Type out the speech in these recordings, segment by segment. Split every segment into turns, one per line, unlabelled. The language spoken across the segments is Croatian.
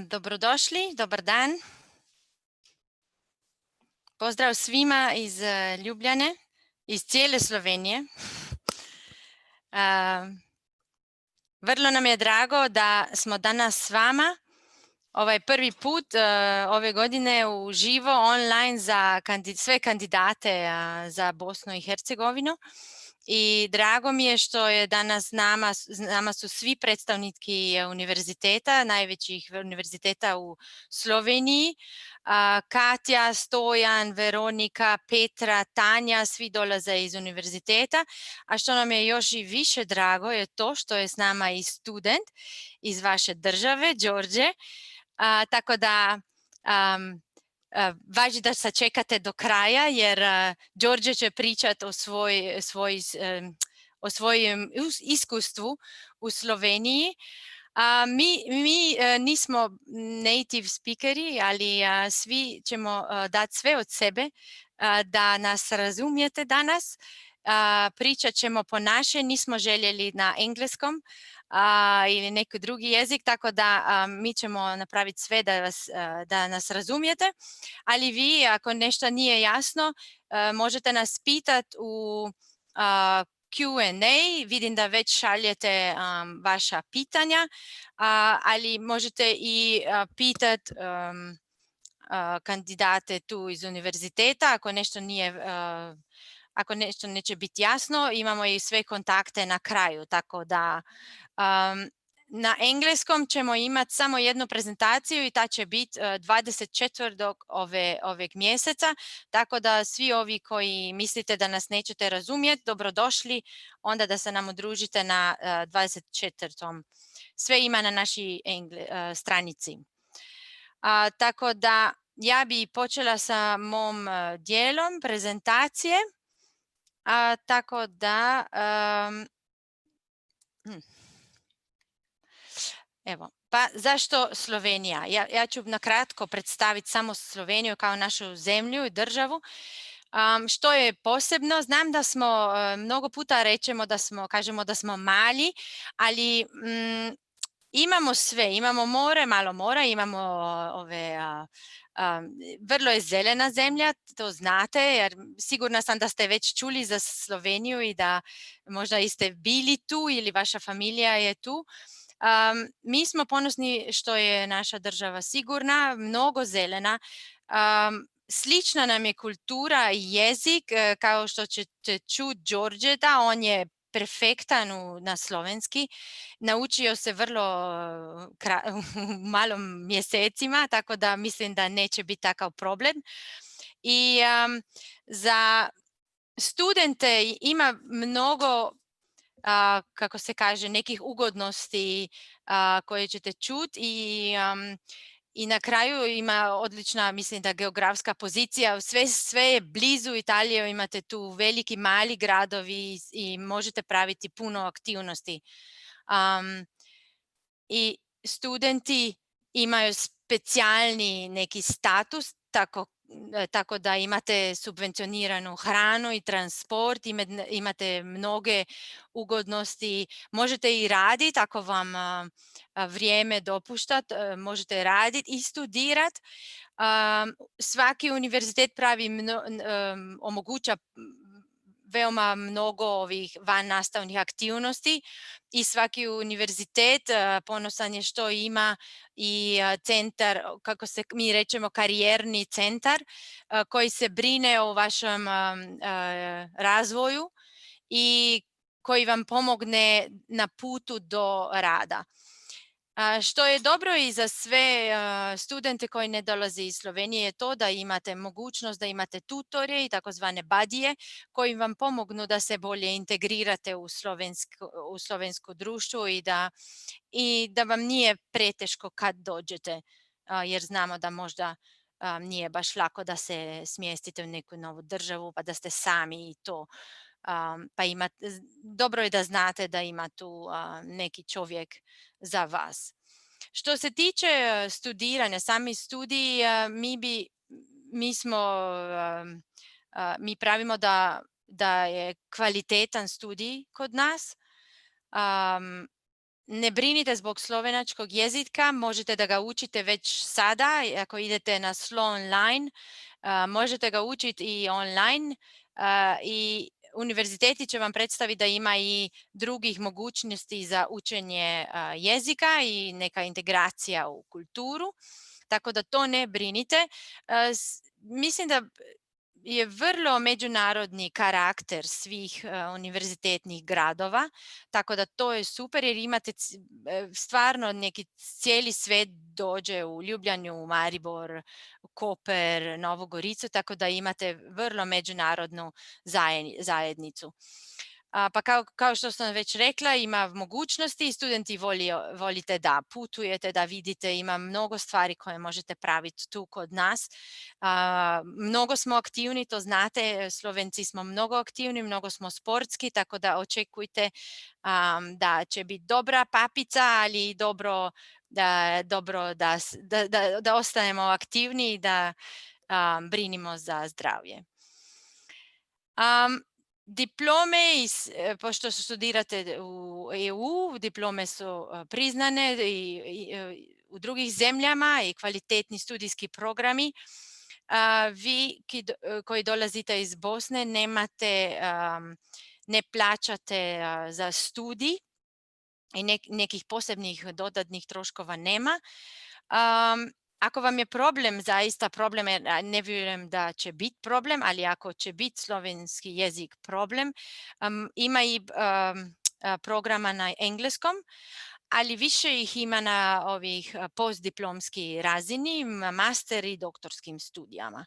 Dobrodošli, dobar dan. Pozdrav svima iz Ljubljane, iz cijele Slovenije. Vrlo nam je drago da smo danas s vama. Ovaj prvi put ove godine uživo online za sve kandidate za Bosnu i Hercegovinu. I drago mi je što je danas nama su svi predstavnici univerziteta, najvećih univerziteta u Sloveniji. Katja, Stojan, Veronika, Petra, Tanja, svi dolaze iz univerziteta. A što nam je još i više drago je to što je s nama i student iz vaše države, Đorđe. Tako da važi da sačekate do kraja jer Đorđe će pričati o svojem iskustvu u Sloveniji. Mi nismo native speakeri, ali svi ćemo dati sve od sebe da nas razumijete danas. Pričat ćemo po naše, nismo željeli na engleskom ili neki drugi jezik, tako da mi ćemo napraviti sve da nas razumijete. Ali vi, ako nešto nije jasno, možete nas pitati u Q&A, vidim da već šaljete vaša pitanja, ali možete i pitati kandidate tu iz univerziteta ako nešto neće biti jasno. Imamo i sve kontakte na kraju, tako da na engleskom ćemo imati samo jednu prezentaciju i ta će biti 24. ovog mjeseca, tako da svi ovi koji mislite da nas nećete razumjeti, dobrodošli onda da se nam udružite na 24. Sve ima na našoj stranici. Tako da ja bi počela sa mom dijelom prezentacije. Tako da evo, pa zašto Slovenija? Ja ću nakratko predstaviti samo Sloveniju kao našu zemlju i državu. Što je posebno, znam da smo mnogo puta kažemo da smo mali, ali imamo sve, imamo more, malo mora, imamo vrlo je zelena zemlja, to znate, jer sigurna sam da ste već čuli za Sloveniju i da možda ste bili tu ili vaša familija je tu. Mi smo ponosni što je naša država sigurna, mnogo zelena. Slična nam je kultura i jezik, kao što ćete čuti Đorđeta, on je perfektan na slovenski. Naučio se vrlo u malom mjesecima, tako da mislim da neće biti takav problem. I za studente ima mnogo kako se kaže, nekih ugodnosti koje ćete čuti i na kraju ima odlična, mislim da geografska pozicija, sve je blizu Italije, imate tu veliki, mali gradovi i možete praviti puno aktivnosti. I studenti imaju specijalni neki status, tako da imate subvencioniranu hranu i transport, imate mnoge ugodnosti, možete i raditi ako vam vrijeme dopušta, možete raditi i studirati. Svaki univerzitet omoguća veoma mnogo ovih vannastavnih aktivnosti i svaki univerzitet ponosan je što ima i centar, kako se mi rečemo, karijerni centar koji se brine o vašem razvoju i koji vam pomogne na putu do rada. Što je dobro i za sve studente koji ne dolaze iz Slovenije je to da imate mogućnost da imate tutore i takozvane badije koji vam pomognu da se bolje integrirate u slovensko društvo i da vam nije preteško kad dođete, jer znamo da možda nije baš lako da se smjestite u neku novu državu pa da ste sami i to. Pa dobro je da znate da ima tu neki čovjek za vas. Što se tiče studiranja, sami studiji, mi pravimo da je kvalitetan studij kod nas. Ne brinite zbog slovenačkog jezika, možete da ga učite već sada, ako idete na Slo online, možete ga učiti i online i univerziteti će vam predstaviti da ima i drugih mogućnosti za učenje jezika i neka integracija u kulturu, tako da to ne brinite. Mislim da je vrlo međunarodni karakter svih univerzitetnih gradova, tako da to je super jer imate stvarno neki cijeli svet dođe u Ljubljanu, u Maribor, Koper, Novu Goricu, tako da imate vrlo međunarodnu zajednicu. Pa kao što sam već rekla, ima mogućnosti i studenti volite da putujete, da vidite, ima mnogo stvari koje možete praviti tu kod nas. Mnogo smo aktivni, to znate, Slovenci smo mnogo aktivni, mnogo smo sportski, tako da očekujte da će biti dobra papica, ali dobro da ostanemo aktivni i da brinimo za zdravlje. Diplome, pošto studirate u EU, diplome su priznane i u drugih zemljama i kvalitetni studijski programi. Vi koji dolazite iz Bosne ne plaćate za studij i nekih posebnih dodatnih troškova nema. Ako vam je problem, zaista problem, ne vjerujem da će biti problem, ali ako će biti slovenski jezik problem, ima i programa na engleskom, ali više ih ima na ovih postdiplomski razini, master i doktorskim studijama.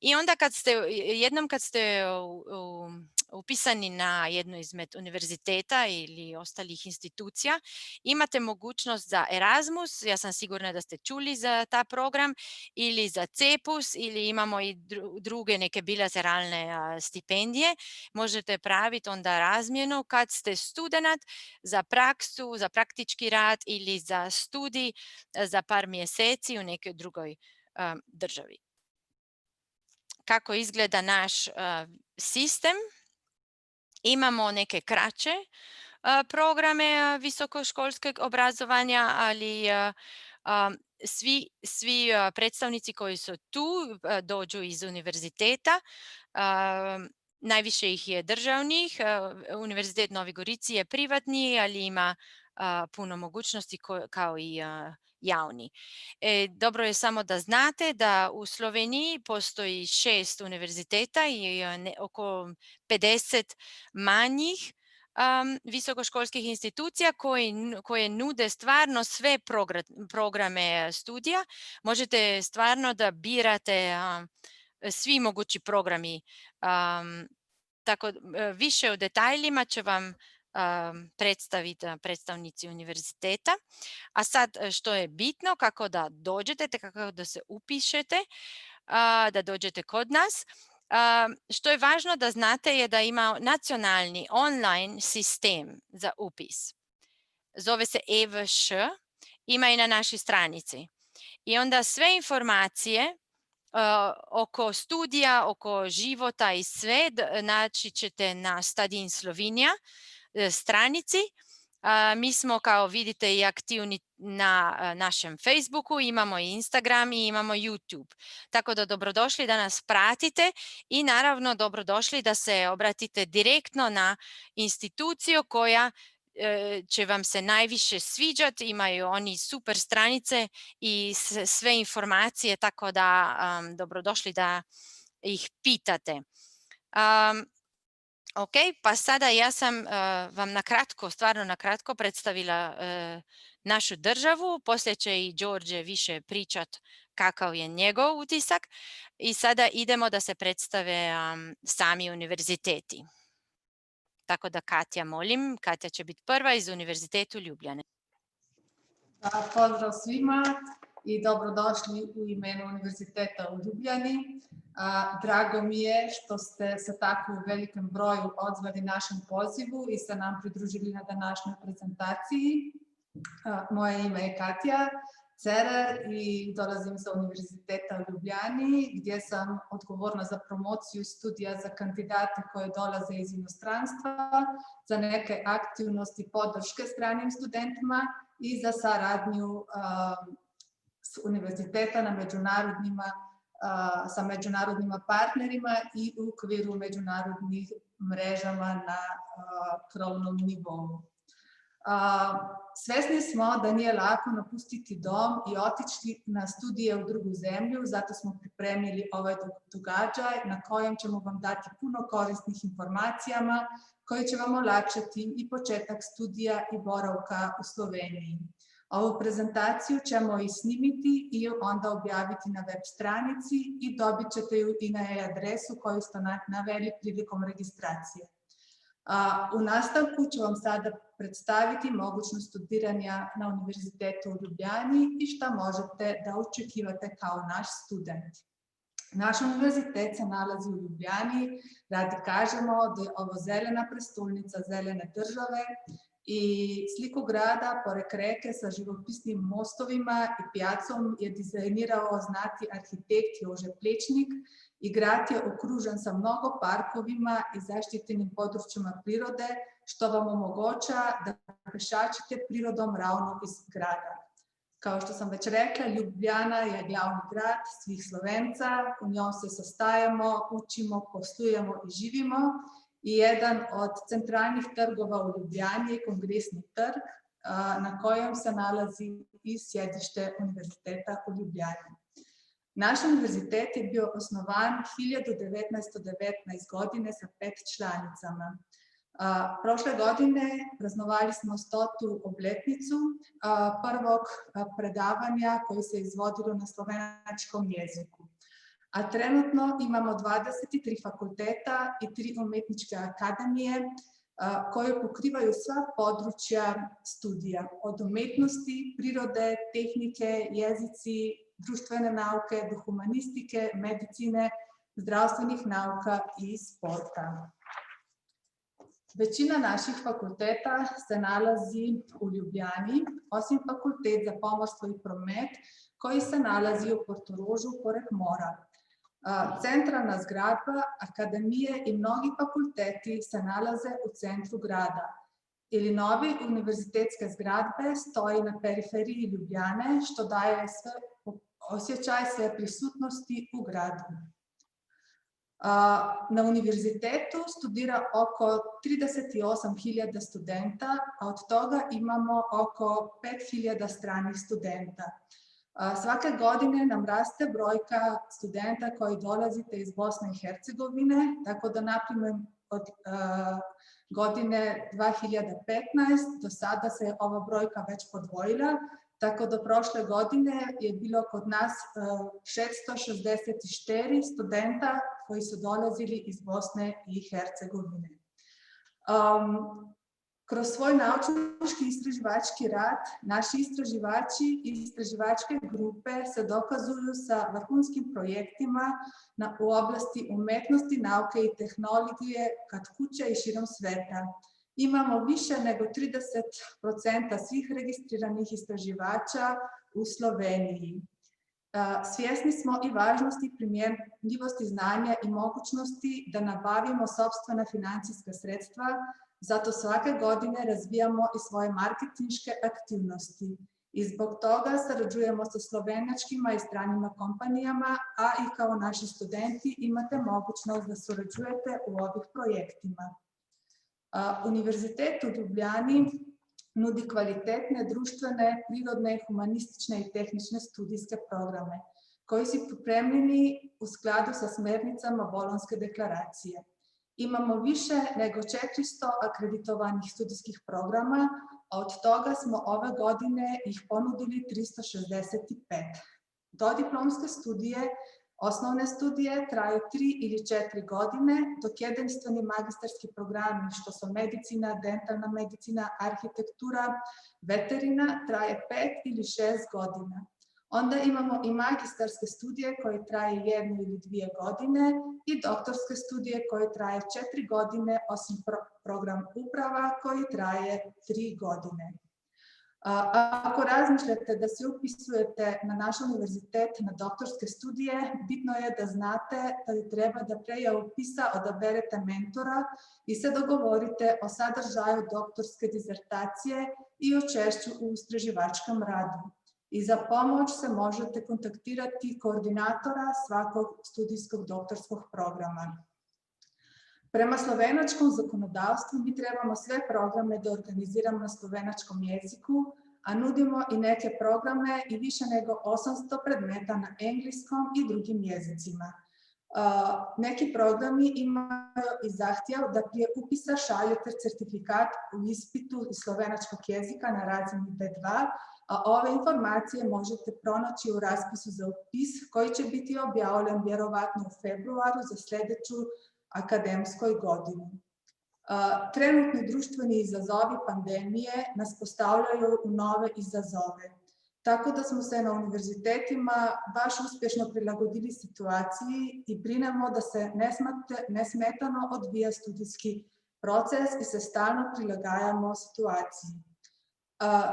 I onda kad ste upisani na jednu izmed univerziteta ili ostalih institucija, imate mogućnost za Erasmus, ja sam sigurna da ste čuli za ta program, ili za CEPUS, ili imamo i druge neke bilateralne stipendije. Možete praviti onda razmjenu kad ste student za praksu, za praktički rad ili za studij za par mjeseci u nekoj drugoj državi. Kako izgleda naš sistem? Imamo neke kraće programe visokoškolskog obrazovanja, ali svi predstavnici koji su tu dođu iz univerziteta. Najviše ih je državnih. Univerzitet Novi Gorici je privatni, ali ima puno mogućnosti kao i javni. Dobro je samo da znate da u Sloveniji postoji 6 univerziteta i oko 50 manjih visokoškolskih institucija koje nude stvarno sve programe studija. Možete stvarno da birate svi mogući programi. Tako više o detaljima će vam predstaviti predstavnici univerziteta. A sad što je bitno, kako da dođete, kako da se upišete, da dođete kod nas. Što je važno da znate je da ima nacionalni online sistem za upis. Zove se EVŠ, ima i na našoj stranici. I onda sve informacije oko studija, oko života i sve naći ćete na Studying Slovenia stranici. Mi smo, kao vidite, i aktivni na našem Facebooku, imamo i Instagram i imamo YouTube. Tako da dobrodošli da nas pratite i naravno dobrodošli da se obratite direktno na instituciju koja će vam se najviše sviđati. Imaju oni super stranice i sve informacije, tako da dobrodošli da ih pitate. Ok, pa sada ja sam vam stvarno na kratko predstavila našu državu. Poslije će i Đorđe više pričat kakav je njegov utisak. I sada idemo da se predstave sami univerziteti. Tako da Katja, molim, Katja će biti prva iz Univerzitetu Ljubljane.
Pozdrav svima i dobrodošli u imenu Univerziteta u Ljubljani. Drago mi je što ste se tako u velikom broju odzvali našem pozivu i se nam pridružili na današnjoj prezentaciji. Moje ime je Katja Cerar i dolazim sa Univerziteta u Ljubljani, gdje sam odgovorna za promociju studija za kandidate koji dolaze iz inostranstva, za neke aktivnosti podrške stranim studentima i za saradnju s univerziteta sa međunarodnim partnerima i u okviru međunarodnih mrežama na krovnom nivou. Svesni smo da nije lako napustiti dom i otići na studije u drugu zemlju, zato smo pripremili ovaj događaj na kojem ćemo vam dati puno korisnih informacijama koji će vam olakšati i početak studija i boravka u Sloveniji. Ovu prezentaciju ćemo i snimiti i onda objaviti na web stranici i dobit ćete ju i na e-adresu koju ste naveli prilikom registracije. U nastavku ću vam sada predstaviti mogućnost studiranja na Univerzitetu u Ljubljani i šta možete da očekivate kao naš student. Naš univerzitet se nalazi u Ljubljani, radi kažemo da je ovo zelena prestolnica zelene države i sliku grada pored reke sa živopisnim mostovima i pjacom je dizajnirao znati arhitekt Jože Plečnik i grad je okružen sa mnogo parkovima i zaštitenim područjima prirode, što vam omoguća da pešačite prirodom ravno iz grada. Kao što sam već rekla, Ljubljana je glavni grad svih Slovenca, u njom se sastajemo, učimo, poslujemo i živimo. I jedan od centralnih trgova u Ljubljani je Kongresni trg, na kojem se nalazi i sjedište Univerziteta u Ljubljani. Naš univerzitet je bio osnovan 1919. godine sa 5 članicama. Prošle godine praznovali smo 100. obletnicu prvog predavanja koje se izvodilo na slovenačkom jeziku. A trenutno imamo 23 fakulteta i 3 umetničke akademije koje pokrivaju sva područja studija, od umetnosti, prirode, tehnike, jezici, društvene nauke, do humanistike, medicine, zdravstvenih nauka i sporta. Većina naših fakulteta se nalazi u Ljubljani, osim Fakultet za pomorstvo i promet, koji se nalazi u Portorožu pored mora. Centralna zgradba, akademije i mnogi fakulteti se nalaze u centru grada. Ili novi univerzitetske zgradbe stoji na periferiji Ljubljane, što daje osjećaj sve prisutnosti u gradu. Na univerzitetu studira oko 38.000 studenta, a od toga imamo oko 5.000 stranih studenta. Svake godine nam raste brojka studenta koji dolazite iz Bosne i Hercegovine, tako da naprimjer od godine 2015 do sada se ova brojka već podvojila, tako da prošle godine je bilo kod nas 664 studenta koji su dolazili iz Bosne i Hercegovine. Kroz svoj naučnički istraživački rad, naši istraživači i istraživačke grupe se dokazuju sa vrhunskim projektima u oblasti umetnosti, nauke i tehnologije kod kuće i širom sveta. Imamo više nego 30% svih registriranih istraživača u Sloveniji. Svjesni smo i važnosti primjenljivosti znanja i mogućnosti da nabavimo sopstvena financijska sredstva, zato svake godine razvijamo i svoje marketinške aktivnosti. I zbog toga sarađujemo sa slovenačkima i stranima kompanijama, a i kao naši studenti imate mogućnost da surađujete u ovih projektima. Univerzitet u Ljubljani nudi kvalitetne društvene, prirodne, humanistične i tehnične studijske programe, koji su pripremljeni u skladu sa smernicama Bolonjske deklaracije. Imamo više nego 400 akreditovanih studijskih programa, a od toga smo ove godine ih ponudili 365. Dodiplomske studije, osnovne studije traju 3 ili 4 godine, dok jedinstveni magistarski programi, što su medicina, dentalna medicina, arhitektura, veterina, traje 5 ili 6 godina. Onda imamo i magistarske studije koje traje 1 ili 2 godine i doktorske studije koje traje 4 godine, osim program uprava koji traje 3 godine. Ako razmišljate da se upisujete na naš univerzitet na doktorske studije, bitno je da znate da treba da prije upisa odaberete mentora i se dogovorite o sadržaju doktorske dizertacije i učešću u istraživačkom radu. I za pomoć se možete kontaktirati koordinatora svakog studijskog doktorskog programa. Prema slovenačkom zakonodavstvu mi trebamo sve programe da organiziramo na slovenačkom jeziku, a nudimo i neke programe i više nego 800 predmeta na engleskom i drugim jezicima. Neki programi imaju i zahtjev da prije upisa šaljete certifikat u ispitu iz slovenačkog jezika na razini B2, a ove informacije možete pronaći u raspisu za upis koji će biti objavljen vjerovatno u februaru za sljedeću akademskoj godini. Trenutni društveni izazovi pandemije nas postavljaju u nove izazove. Tako da smo se na univerzitetima baš uspješno prilagodili situaciji i brinemo da se nesmetano odvija studijski proces i se stalno prilagajamo situaciji.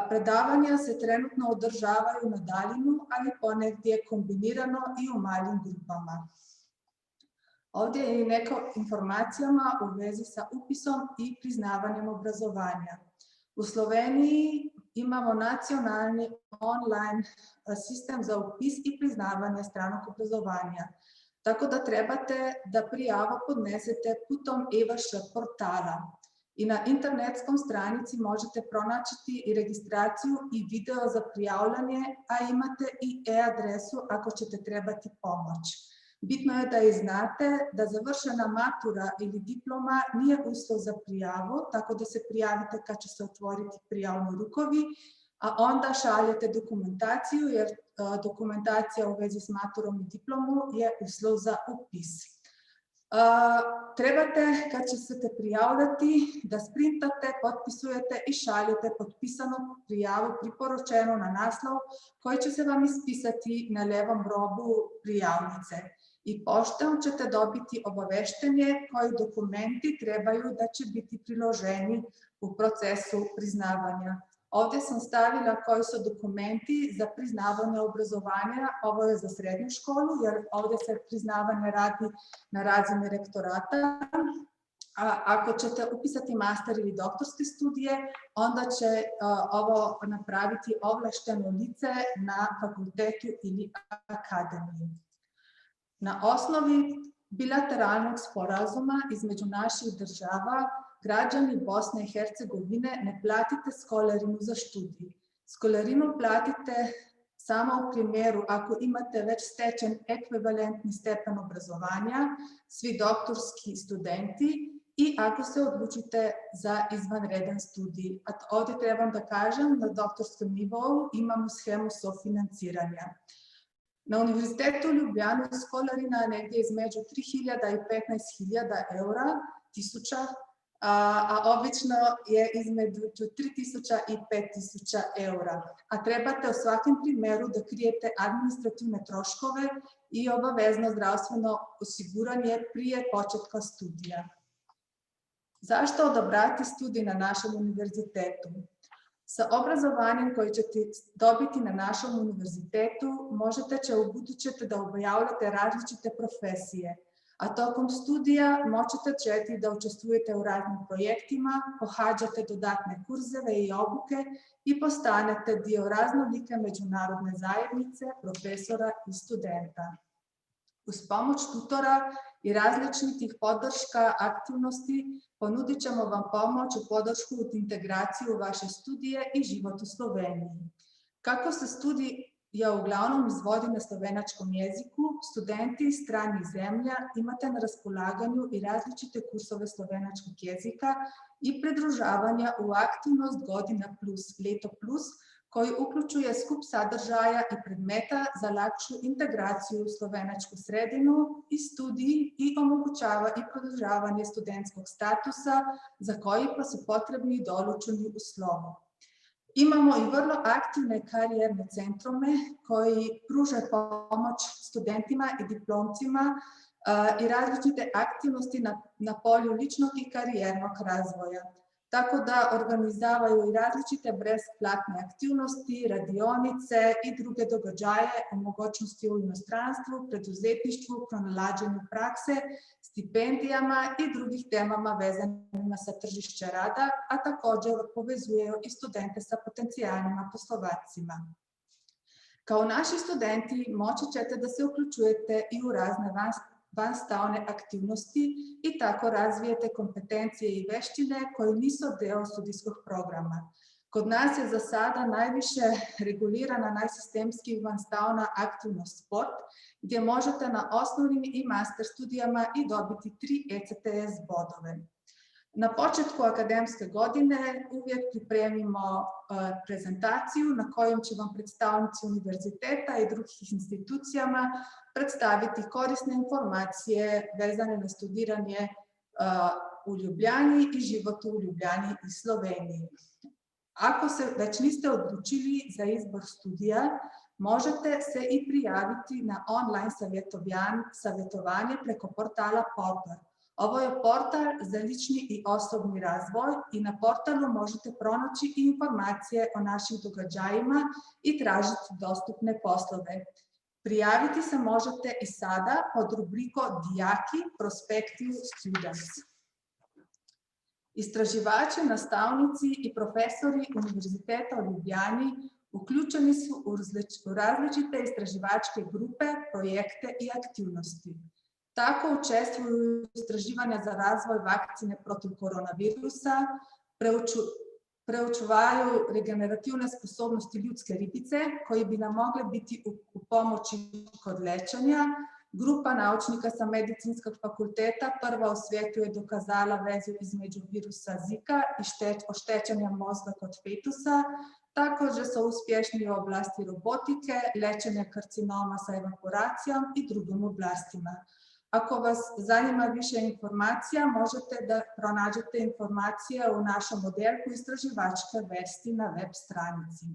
Predavanja se trenutno održavaju na daljinu, ali ponegdje kombinirano i u malim grupama. Ovdje je i neko informacijama u vezi sa upisom i priznavanjem obrazovanja. U Sloveniji imamo nacionalni online sistem za upis i priznavanje stranog obrazovanja. Tako da trebate da prijavu podnesete putem EVŠ portala. I na internetskom stranici možete pronaći i registraciju i video za prijavljanje, a imate i e-adresu ako ćete trebati pomoć. Bitno je da i znate da završena matura ili diploma nije uslov za prijavu, tako da se prijavite kad će se otvoriti prijavni rukovi, a onda šaljete dokumentaciju, jer dokumentacija u vezi s maturom i diplomu je uslov za upis. Trebate, kad će se te prijavljati, da sprintate, potpisujete i šaljete potpisanu prijavu priporučenu na naslov koji će se vam ispisati na levom robu prijavnice. I poštom ćete dobiti obaveštenje koji dokumenti trebaju da će biti priloženi u procesu priznavanja. Ovdje sam stavila koji su dokumenti za priznavanje obrazovanja. Ovo je za srednju školu, jer ovdje se priznavanje radi na razini rektorata. A ako ćete upisati master ili doktorske studije, onda će ovo napraviti ovlašteno lice na fakultetu ili akademiji. Na osnovi bilateralnog sporazuma između naših država, građani Bosne i Hercegovine ne platite školarinu za studij. Školarinu platite samo u primjeru ako imate već stečen ekvivalentni stepen obrazovanja, svi doktorski studenti, i ako se odlučite za izvanredan studij. A ovdje trebam da kažem, na doktorskom nivou imamo schemu sofinanciranja. Na Univerzitetu u Ljubljani školarina je negdje između 3.000 i 15.000 eura, a obično je između 3.000 i 5.000 eura. A trebate u svakom primjeru da krijete administrativne troškove i obavezno zdravstveno osiguranje prije početka studija. Zašto odabrati studij na našem univerzitetu? Sa obrazovanjem koje ćete dobiti na našem univerzitetu možete u buduće da obavljate različite profesije, a tokom studija ćete da učestvujete u raznim projektima, pohađate dodatne kurzeve i obuke i postanete dio raznolike međunarodne zajednice, profesora i studenta. Uz pomoć tutora i različitih podrška aktivnosti ponudit ćemo vam pomoć u podršku u integraciju vaše studije i život u Sloveniji. Kako se studija uglavnom izvodi na slovenačkom jeziku, studenti iz stranih zemlja imate na raspolaganju i različite kursove slovenačkog jezika i pridružavanja u aktivnost Godina plus, Leto plus, koji uključuje skup sadržaja i predmeta za lakšu integraciju u slovenačku sredinu i studij i omogućava i produžavanje studentskog statusa za koji pa su potrebni določeni uslovi. Imamo i vrlo aktivne karijerne centrume koji pruže pomoć studentima i diplomcima i različite aktivnosti na polju ličnog i karijernog razvoja. tako da organizavaju i različite brezplatne aktivnosti, radionice i druge događaje o mogućnosti u inostranstvu, preduzetništvu, pronalaženju prakse, stipendijama i drugih temama vezanima sa tržišće rada, a također povezuju i studente sa potencijalnima poslovacima. Kao naši studenti moći ćete da se uključujete i u razne vanstavne aktivnosti i tako razvijete kompetencije i veštine koje nisu deo studijskog programa. Kod nas je za sada najviše regulirana najsistemski vanstavna aktivnost sport, gdje možete na osnovnim i master studijama i dobiti 3 ECTS bodove. Na početku akademske godine uvijek pripremimo prezentaciju na kojom će vam predstavnici univerziteta i drugih institucijama predstaviti korisne informacije vezane na studiranje u Ljubljani i život u Ljubljani i Sloveniji. Ako se već niste odlučili za izbor studija, možete se i prijaviti na online savjetovanje preko portala Portal. Ovo je portal za lični i osobni razvoj i na portalu možete pronaći informacije o našim događajima i tražiti dostupne poslove. Prijaviti se možete i sada pod rubriko Dijaki Prospective Students. Istraživači, nastavnici i profesori Univerziteta u Ljubljani uključeni su u različite istraživačke grupe, projekte i aktivnosti. Tako učestvuju u istraživanja za razvoj vakcine protiv koronavirusa, preučavaju regenerativne sposobnosti ljudske ribice koji bi nam mogle biti u pomoći kod lečenja. Grupa naučnika sa medicinskog fakulteta prva u svijetu je dokazala vezu između virusa Zika i oštećenja mozga kod fetusa. Također su uspješni u oblasti robotike, lečenja karcinoma sa evaporacijom i drugim oblastima. Ako vas zanima više informacija, možete da pronađete informacije u našem modelku istraživačke vesti na web stranici.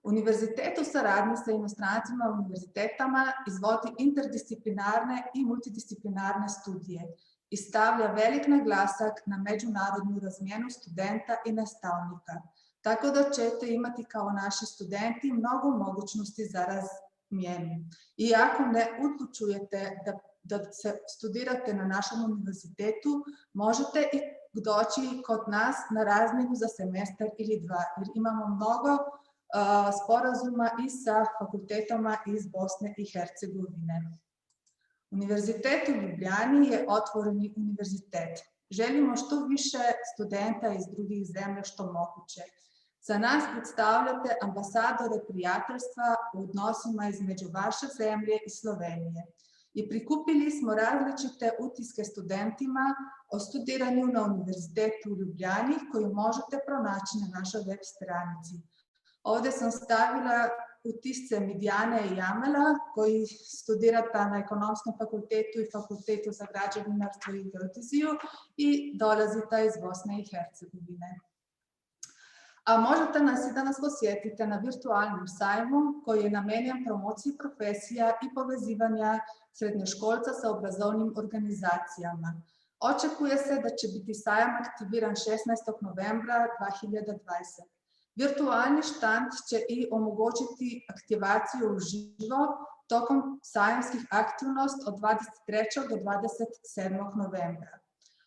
Univerzitet u saradnji sa inostrancima univerzitetama izvodi interdisciplinarne i multidisciplinarne studije i stavlja velik naglasak na međunarodnu razmjenu studenta i nastavnika, tako da ćete imati kao naši studenti mnogo mogućnosti za razmjenu. I ako ne odlučujete da se studirate na našem univerzitetu, možete i doći kod nas na razmjenu za semestar ili 2, jer imamo mnogo sporazuma i sa fakultetama iz Bosne i Hercegovine. Univerzitet u Ljubljani je otvoreni univerzitet. Želimo što više studenta iz drugih zemlja što moguće. Za nas predstavljate ambasadore prijateljstva u odnosima između vaše zemlje i Slovenije. I prikupili smo različite utiske studentima o studiranju na Univerzitetu u Ljubljani koju možete pronaći na našoj web stranici. Ovdje sam stavila utisce Midjane i Amela koji studirata na Ekonomskom fakultetu i Fakultetu za građevinarstvo i geodeziju i dolazita iz Bosne i Hercegovine. A možete nas i da nas posjetite na virtualnom sajmu koji je namenjen promociji profesija i povezivanja srednjoškolca sa obrazovnim organizacijama. Očekuje se da će biti sajam aktiviran 16. novembra 2020. Virtualni štand će i omogućiti aktivaciju uživo tokom sajamskih aktivnosti od 23. do 27. novembra.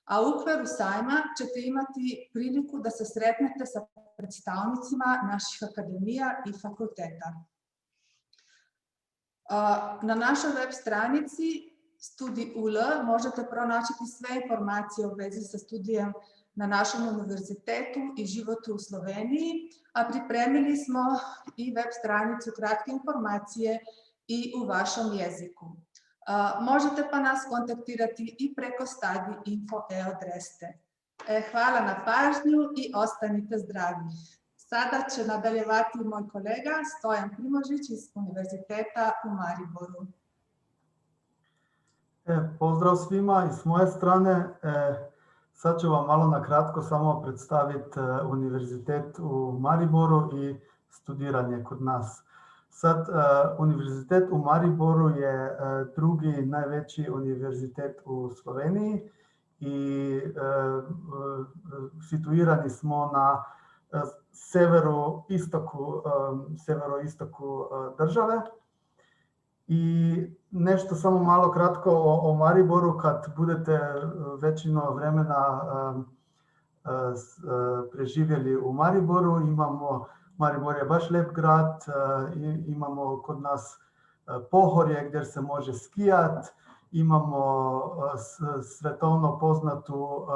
A u okviru sajma ćete imati priliku da se sretnete sa predstavnicima naših akademija i fakulteta. Na našoj web stranici Studi.ul možete pronaći sve informacije u vezi sa studijem na našem univerzitetu i životu u Sloveniji, a pripremili smo i web stranicu kratke informacije i u vašem jeziku. Možete pa nas kontaktirati i preko Stadi Info adrese. Hvala na pažnju i ostanite zdravi. Sada će nadaljevati moj kolega Stojan Primožić iz Univerziteta u Mariboru.
Pozdrav svima i s moje strane. Sad ću vam malo na kratko samo predstaviti Univerzitet u Mariboru i studiranje kod nas. Sad, Univerzitet u Mariboru je drugi najveći univerzitet u Sloveniji i situirani smo na severoistoku države. I nešto samo malo kratko o Mariboru, kad budete većino vremena preživjeli u Mariboru. Maribor je baš lep grad, imamo kod nas Pohorje gdje se može skijat, imamo svetovno poznatu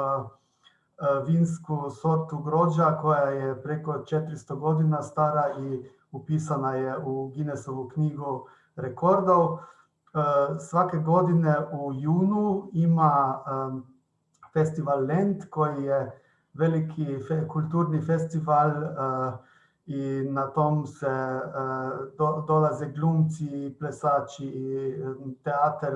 vinsku sortu grožđa koja je preko 400 godina stara i upisana je u Guinnessovu knjigu rekordov. Svake godine u junu ima festival Lent koji je veliki kulturni festival i na tom se dolaze glumci, plesači i teatar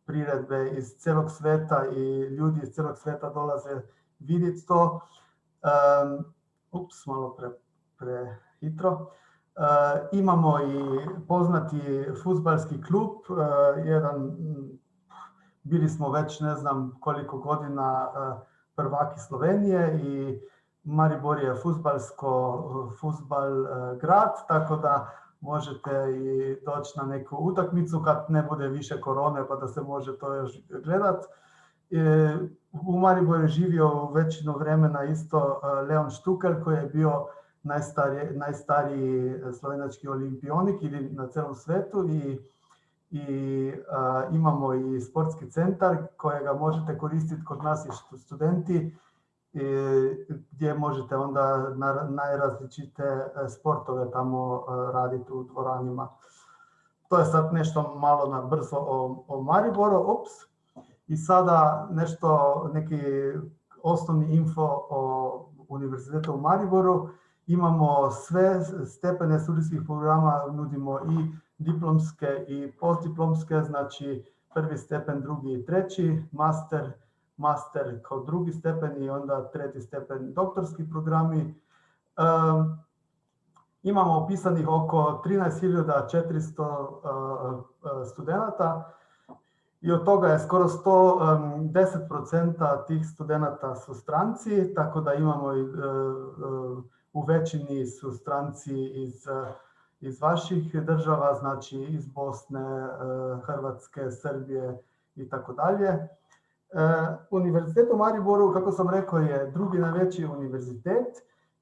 priredbe iz cijelog sveta i ljudi iz cijelog sveta dolaze vidjeti to. Malo prehitro. Imamo i poznati fudbalski klub, bili smo već ne znam koliko godina prvaki Slovenije i Maribor je fudbal grad, tako da možete i doći na neku utakmicu kad ne bude više korone pa da se može to još gledat. U Mariboru je živio većinu vremena isto Leon Štukelj koji je bio najstariji slovenački olimpionik ili na celom svetu i imamo i sportski centar kojega možete koristiti kod nas i studenti gdje možete onda najrazličite sportove tamo raditi u dvoranima. To je sad nešto malo na brzo o Mariboru. I sada neki osnovni info o Univerzitetu u Mariboru. Imamo sve stepene studijskih programa, nudimo i diplomske i postdiplomske, znači prvi stepen, drugi i treći, master kao drugi stepen i onda treći stepen doktorski programi. Imamo upisanih oko 13.400 studenata i od toga je skoro 10% tih studenata su stranci, tako da imamo i u većini su stranci iz vaših država, znači iz Bosne, Hrvatske, Srbije i tako dalje. Univerzitet u Mariboru, kako sam rekao, je drugi najveći univerzitet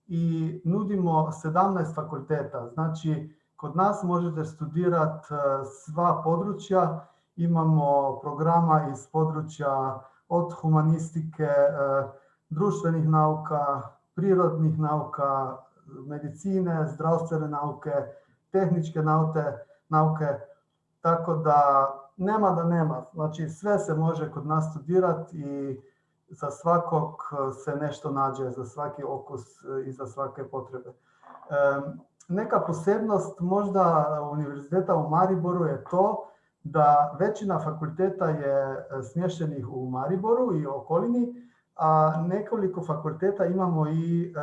i nudimo 17 fakulteta. Znači, kod nas možete studirati sva područja. Imamo programa iz područja od humanistike, društvenih nauka, prirodnih nauka, medicine, zdravstvene nauke, tehničke nauke, tako da nema. Znači sve se može kod nas studirati i za svakog se nešto nađe, za svaki okus i za svake potrebe. Neka posebnost možda Univerziteta u Mariboru je to da većina fakulteta je smještenih u Mariboru i okolini, a nekoliko fakulteta imamo i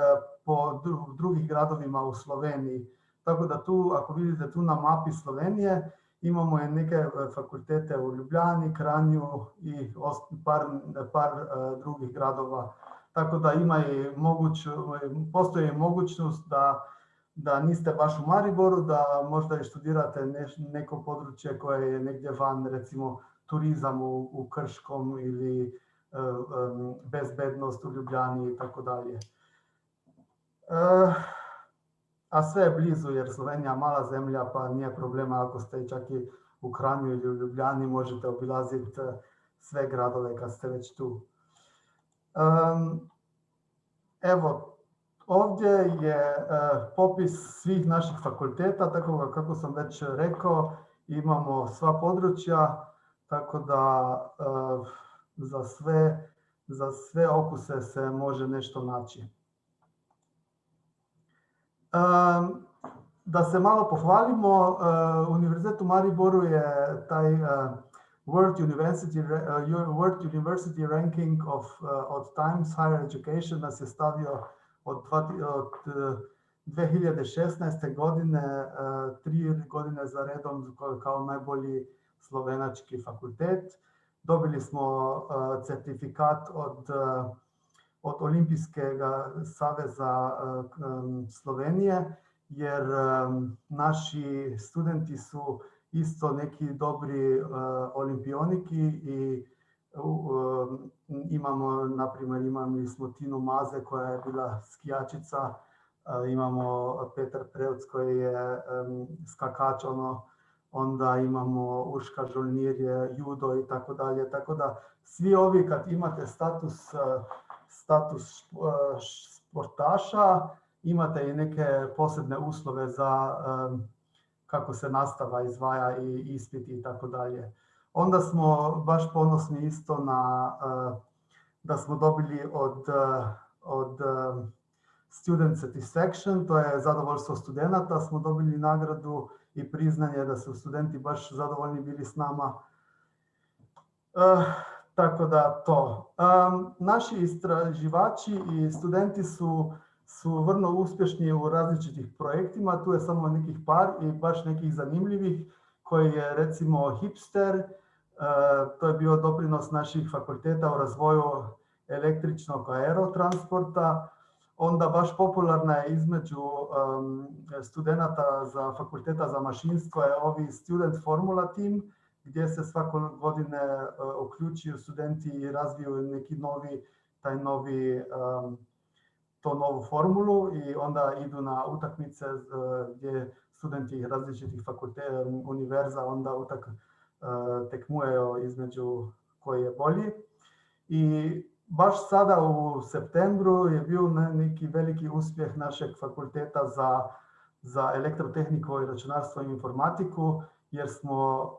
po drugih gradovima u Sloveniji. Tako da tu, ako vidite tu na mapi Slovenije, imamo i neke fakultete u Ljubljani, Kranju i par drugih gradova. Tako da postoji mogućnost da niste baš u Mariboru, da možda i studirate neko područje koje je negdje van, recimo turizam u Krškom ili bezbednost u Ljubljani i tako dalje. A sve je blizu jer Slovenija je mala zemlja pa nije problema ako ste čak i u Kranju ili u Ljubljani, možete obilaziti sve gradove kad ste već tu. Evo, ovdje je popis svih naših fakulteta, tako kako sam već rekao, imamo sva područja, tako da za sve okuse se može nešto naći. Da se malo pohvalimo, Univerzitet u Mariboru je taj World University Ranking od Times Higher Education nas je stavio od 2016. godine 3 godine za redom kao najbolji slovenački fakultet. Dobili smo certifikat od Olimpijskog saveza Slovenije, jer naši studenti su isto neki dobri olimpioniki i imali smo Tinu Maze koja je bila skijačica, imamo Petar Prevc koji je skakač, onda imamo Urška Žolnir je judo i tako dalje. Tako da svi ovi kad imate status sportaša, imate i neke posebne uslove za kako se nastava izdvaja i ispiti i tako dalje. Onda smo baš ponosni isto da smo dobili od Student Satisfaction, to je zadovoljstvo studenata, smo dobili nagradu i priznanje da su studenti baš zadovoljni bili s nama. Tako da to. Naši istraživači i studenti su vrlo uspješni u različitih projektima, tu je samo nekih par i baš nekih zanimljivih, koji je recimo Hipster, to je bio doprinos naših fakulteta u razvoju električnog aerotransporta. Onda baš popularna je između studenata za fakulteta za mašinstvo je ovi Student Formula Team, gdje se svake godine uključuju studenti i razviju neki novu formulu i onda idu na utakmice gdje studenti različitih fakulteta, univerza onda tekmuju između koji je bolji. I baš sada u septembru je bio neki veliki uspjeh našeg fakulteta za elektrotehniku i računarstvo i informatiku, jer smo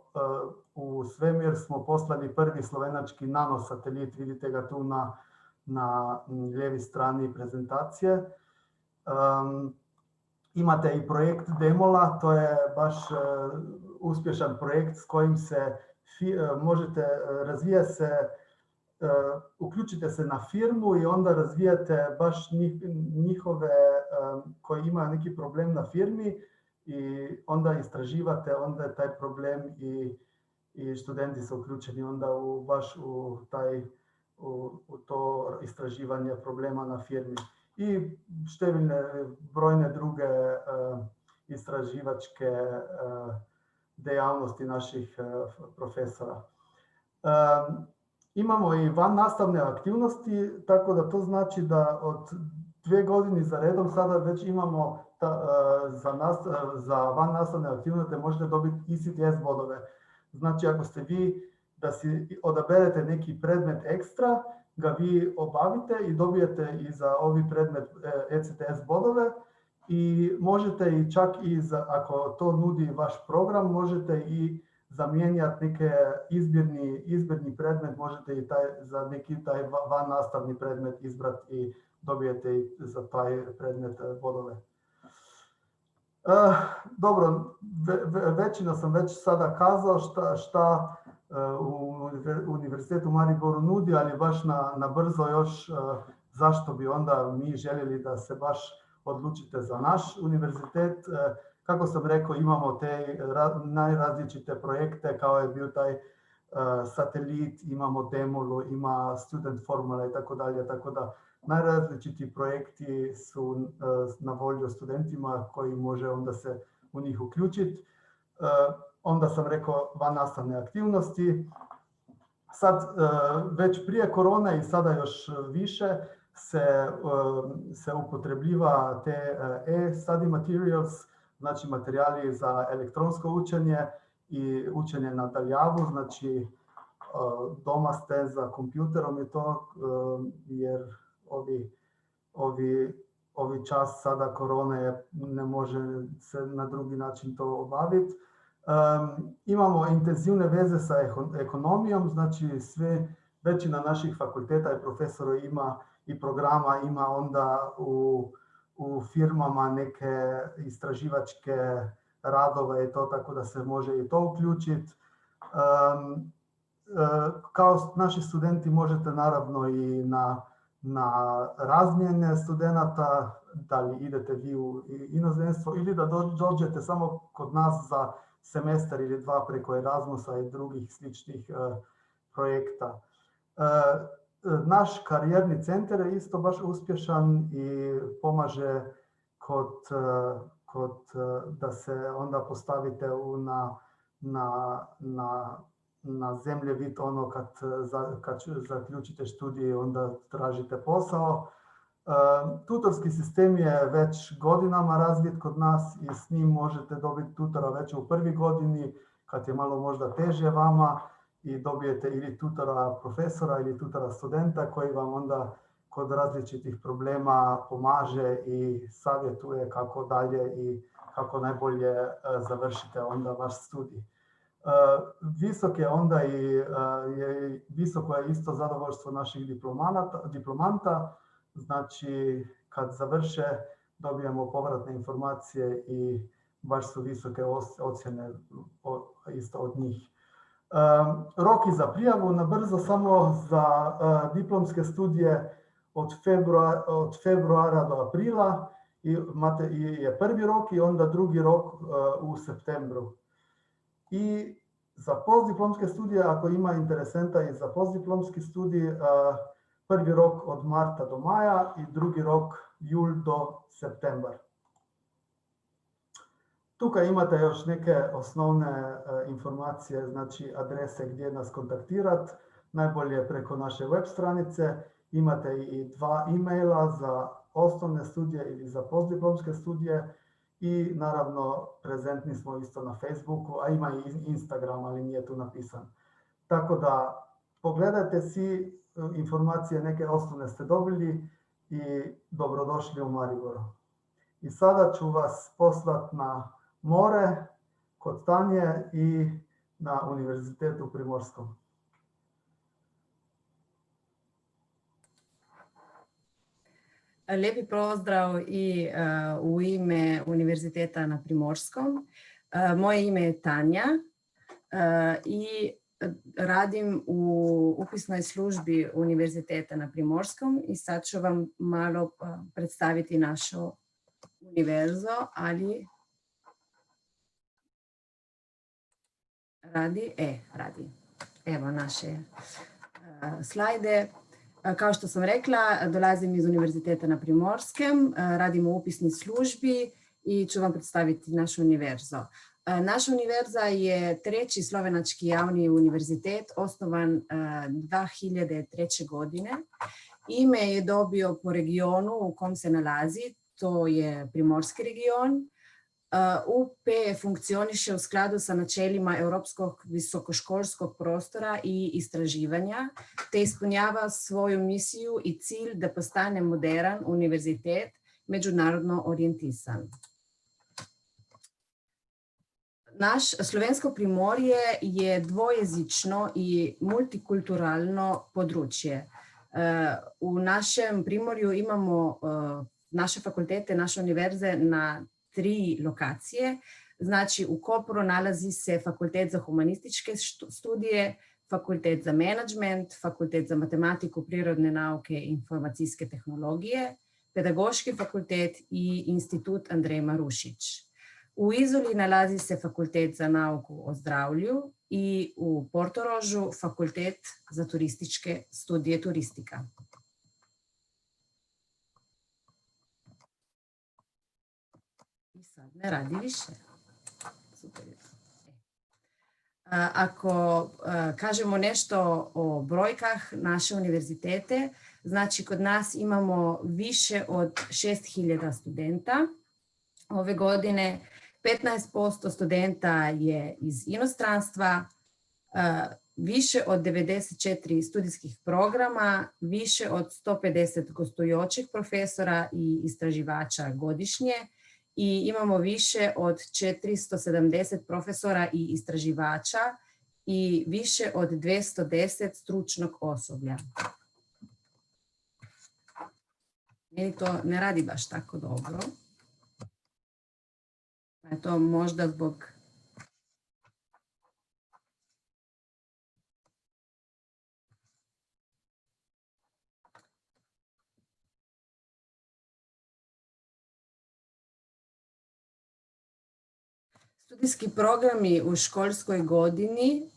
u svemir smo poslali prvi slovenački nanosatelit, vidite ga tu na lijevi strani prezentacije. Imate i projekt Demola, to je baš uspješan projekt s kojim se možete razvija se, uključite se na firmu i onda razvijate baš njihove koji imaju neki problem na firmi i onda istraživate onda taj problem i studenti su uključeni onda baš u to istraživanje problema na firmi. I brojne druge istraživačke dejavnosti naših profesora. Imamo i van nastavne aktivnosti, tako da to znači da od 2 godine za redom sada već imamo za van nastavne aktivnosti možete dobiti ECTS bodove. Znači ako ste vi da si odaberete neki predmet ekstra, ga vi obavite i dobijete i za ovi predmet ECTS bodove i možete i čak i ako to nudi vaš program, možete i zamijenjati neke izbirni predmet, možete i za neki taj van nastavni predmet izbrati i dobijete i za taj predmet bodove. Dobro, većina sam već sada kazao šta u Univerzitetu u Mariboru nudi, ali baš na brzo još zašto bi onda mi željeli da se baš odlučite za naš univerzitet. Kako sam rekao, imamo te najrazličite projekte kao je bio taj satelit, imamo Demolu, ima Student Formula i tako dalje, tako da najrazličiti projekti su na volju studentima koji može onda se u njih uključiti. Onda sam rekao van nastavne aktivnosti. Sad već prije korone i sada još više se upotrebljiva te e-study materials, znači materijali za elektronsko učenje i učenje na daljavu, znači doma ste za kompjuterom i to, jer ovi čas sada korone ne može se na drugi način to obaviti. Imamo intenzivne veze sa ekonomijom, znači većina naših fakulteta i profesora ima i programa, ima onda u firmama neke istraživačke radove i to, tako da se može i to uključiti. Kao naši studenti možete naravno i na razmjene studenata, da li idete vi u inozemstvo ili da dođete samo kod nas za semestar ili 2 preko Erasmusa i drugih sličnih projekta. Naš karijerni centar je isto baš uspješan i pomaže kod da se onda postavite na zemljevid ono kad zaključite studij, onda tražite posao. Tutorski sistem je već godinama razvit kod nas i s njim možete dobiti tutora već u prvi godini kad je malo možda teže vama i dobijete ili tutora profesora ili tutora studenta koji vam onda kod različitih problema pomaže i savjetuje kako dalje i kako najbolje završite onda vaš studij. Visoko je isto zadovoljstvo naših diplomanta, znači kad završe dobijemo povratne informacije i baš su visoke ocjene isto od njih. Roki za prijavu na brzo samo za diplomske studije od februara do aprila je prvi rok i onda drugi rok u septembru. I za postdiplomske studije, ako ima interesenta i za postdiplomski studij, prvi rok od marta do maja i drugi rok jul do septembar. Tukaj imate još neke osnovne informacije, znači adrese gdje nas kontaktirati. Najbolje preko naše web stranice. Imate i 2 e-maila za osnovne studije ili za postdiplomske studije i naravno prezentni smo isto na Facebooku, a ima i Instagram, ali nije tu napisan. Tako da pogledajte si informacije, neke osnovne ste dobili i dobrodošli u Mariboru. I sada ću vas poslati na more kod Tanje i na Univerzitet u Primorskom.
Lijepi pozdrav i u ime Univerziteta na Primorskom. Moje ime je Tanja i radim u upisnoj službi Univerziteta na Primorskom i sad ću vam malo predstaviti našu univerzo, ali radi. Evo naše slajde. Kao što sam rekla, dolazim iz Univerziteta na Primorskem, radim u upisnoj službi i ću vam predstaviti našu univerzo. Naša univerza je treći slovenački javni univerzitet, osnovan 2003. godine. Ime je dobio po regionu u kom se nalazi, to je Primorski region. UP funkcioniše u skladu sa načelima Europskog visokoškolskog prostora i istraživanja, te ispunjava svoju misiju i cilj da postane moderan univerzitet, međunarodno orijentisan. Naš Slovensko primorje je dvojezično i multikulturalno područje. U našem primorju imamo naše fakultete, naše univerze na 3 lokacije. Znači u Kopru nalazi se Fakultet za humanističke studije, Fakultet za menadžment, Fakultet za matematiku, prirodne nauke i informacijske tehnologije, Pedagoški fakultet i Institut Andrej Marušić. U Izoli nalazi se Fakultet za nauku o zdravlju i u Portorožu Fakultet za turističke studije turistika. I sad ne radi više. Super. Ako kažemo nešto o brojkah naše univerzitete, znači kod nas imamo više od 6.000 studenta. Ove godine 15% studenta je iz inostranstva, više od 94 studijskih programa, više od 150 gostujućih profesora i istraživača godišnje i imamo više od 470 profesora i istraživača i više od 210 stručnog osoblja. Meni to ne radi baš tako dobro. Je to možda zbog... Studijski programi u školskoj godini,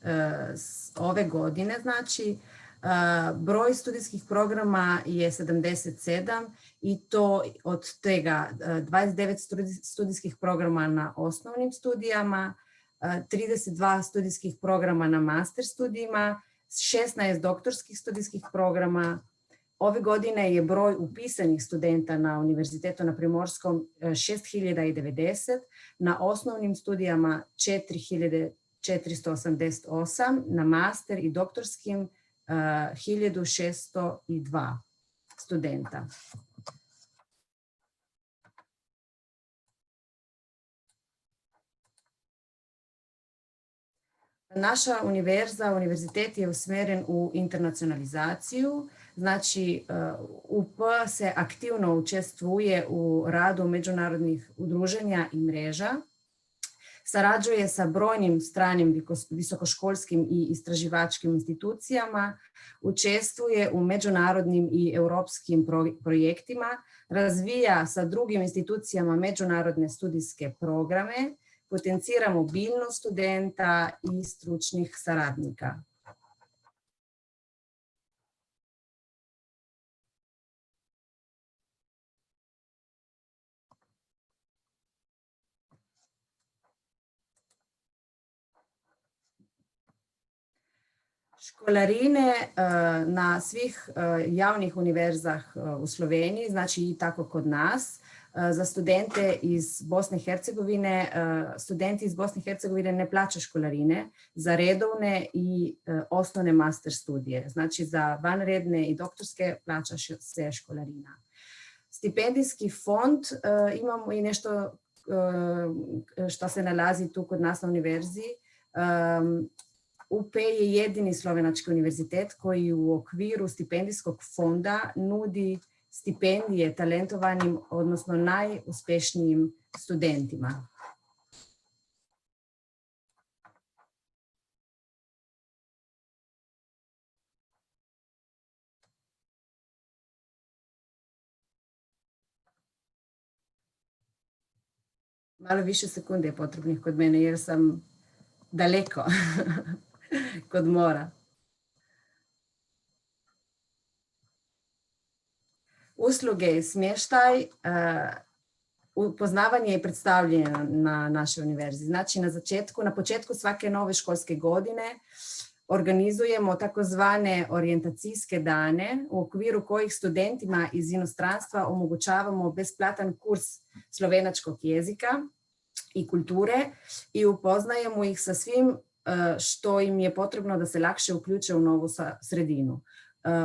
ove godine znači, broj studijskih programa je 77 i to od tega 29 studijskih programa na osnovnim studijama, 32 studijskih programa na master studijima, 16 doktorskih studijskih programa. Ove godine je broj upisanih studenta na Univerzitetu na Primorskom 6090, na osnovnim studijama 4488, na master i doktorskim 1602 studenta. Naša univerzitet je usmjeren u internacionalizaciju, znači UP se aktivno učestvuje u radu međunarodnih udruženja i mreža, sarađuje sa brojnim stranim visokoškolskim i istraživačkim institucijama, učestvuje u međunarodnim i europskim projektima, razvija sa drugim institucijama međunarodne studijske programe, potencira mobilnost studenta i stručnih saradnika. Školarine na svih javnih univerzah u Sloveniji, znači i tako kod nas, za studente iz Bosne i Hercegovine, studenti iz Bosne i Hercegovine ne plaća školarine za redovne i osnovne master studije. Znači za vanredne i doktorske plaća se školarina. Stipendijski fond, imamo i nešto što se nalazi tu kod nas na univerziji. UP je jedini slovenački univerzitet koji u okviru stipendijskog fonda nudi stipendije talentovanim, odnosno najuspješnijim studentima. Malo više sekunde je potrebnih kod mene jer sam daleko kod mora. Usluge i smještaj, upoznavanje i predstavljanje na našoj univerziji. Znači na početku svake nove školske godine organizujemo takozvane orijentacijske dane u okviru kojih studentima iz inostranstva omogućavamo besplatan kurs slovenačkog jezika i kulture i upoznajemo ih sa svim što im je potrebno da se lakše uključe u novu sredinu.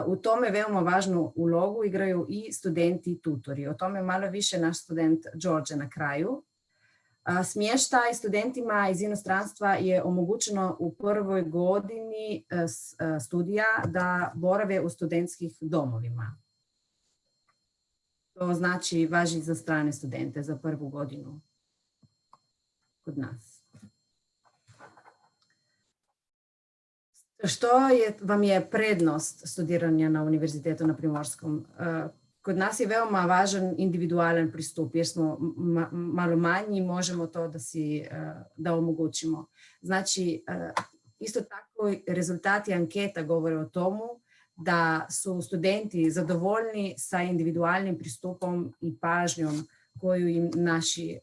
U tome veoma važnu ulogu igraju i studenti i tutori. O tome malo više naš student Đorđe na kraju. Smještaj studentima iz inostranstva je omogućeno u prvoj godini studija da borave u studentskih domovima. To znači važi za strane studente za prvu godinu kod nas. Što vam je prednost studiranja na Univerzitetu na Primorskom? Kod nas je veoma važan individualan pristup jer smo malo manji i možemo to da omogućimo. Znači, isto tako rezultati anketa govore o tomu da su studenti zadovoljni sa individualnim pristupom i pažnjom koju im naši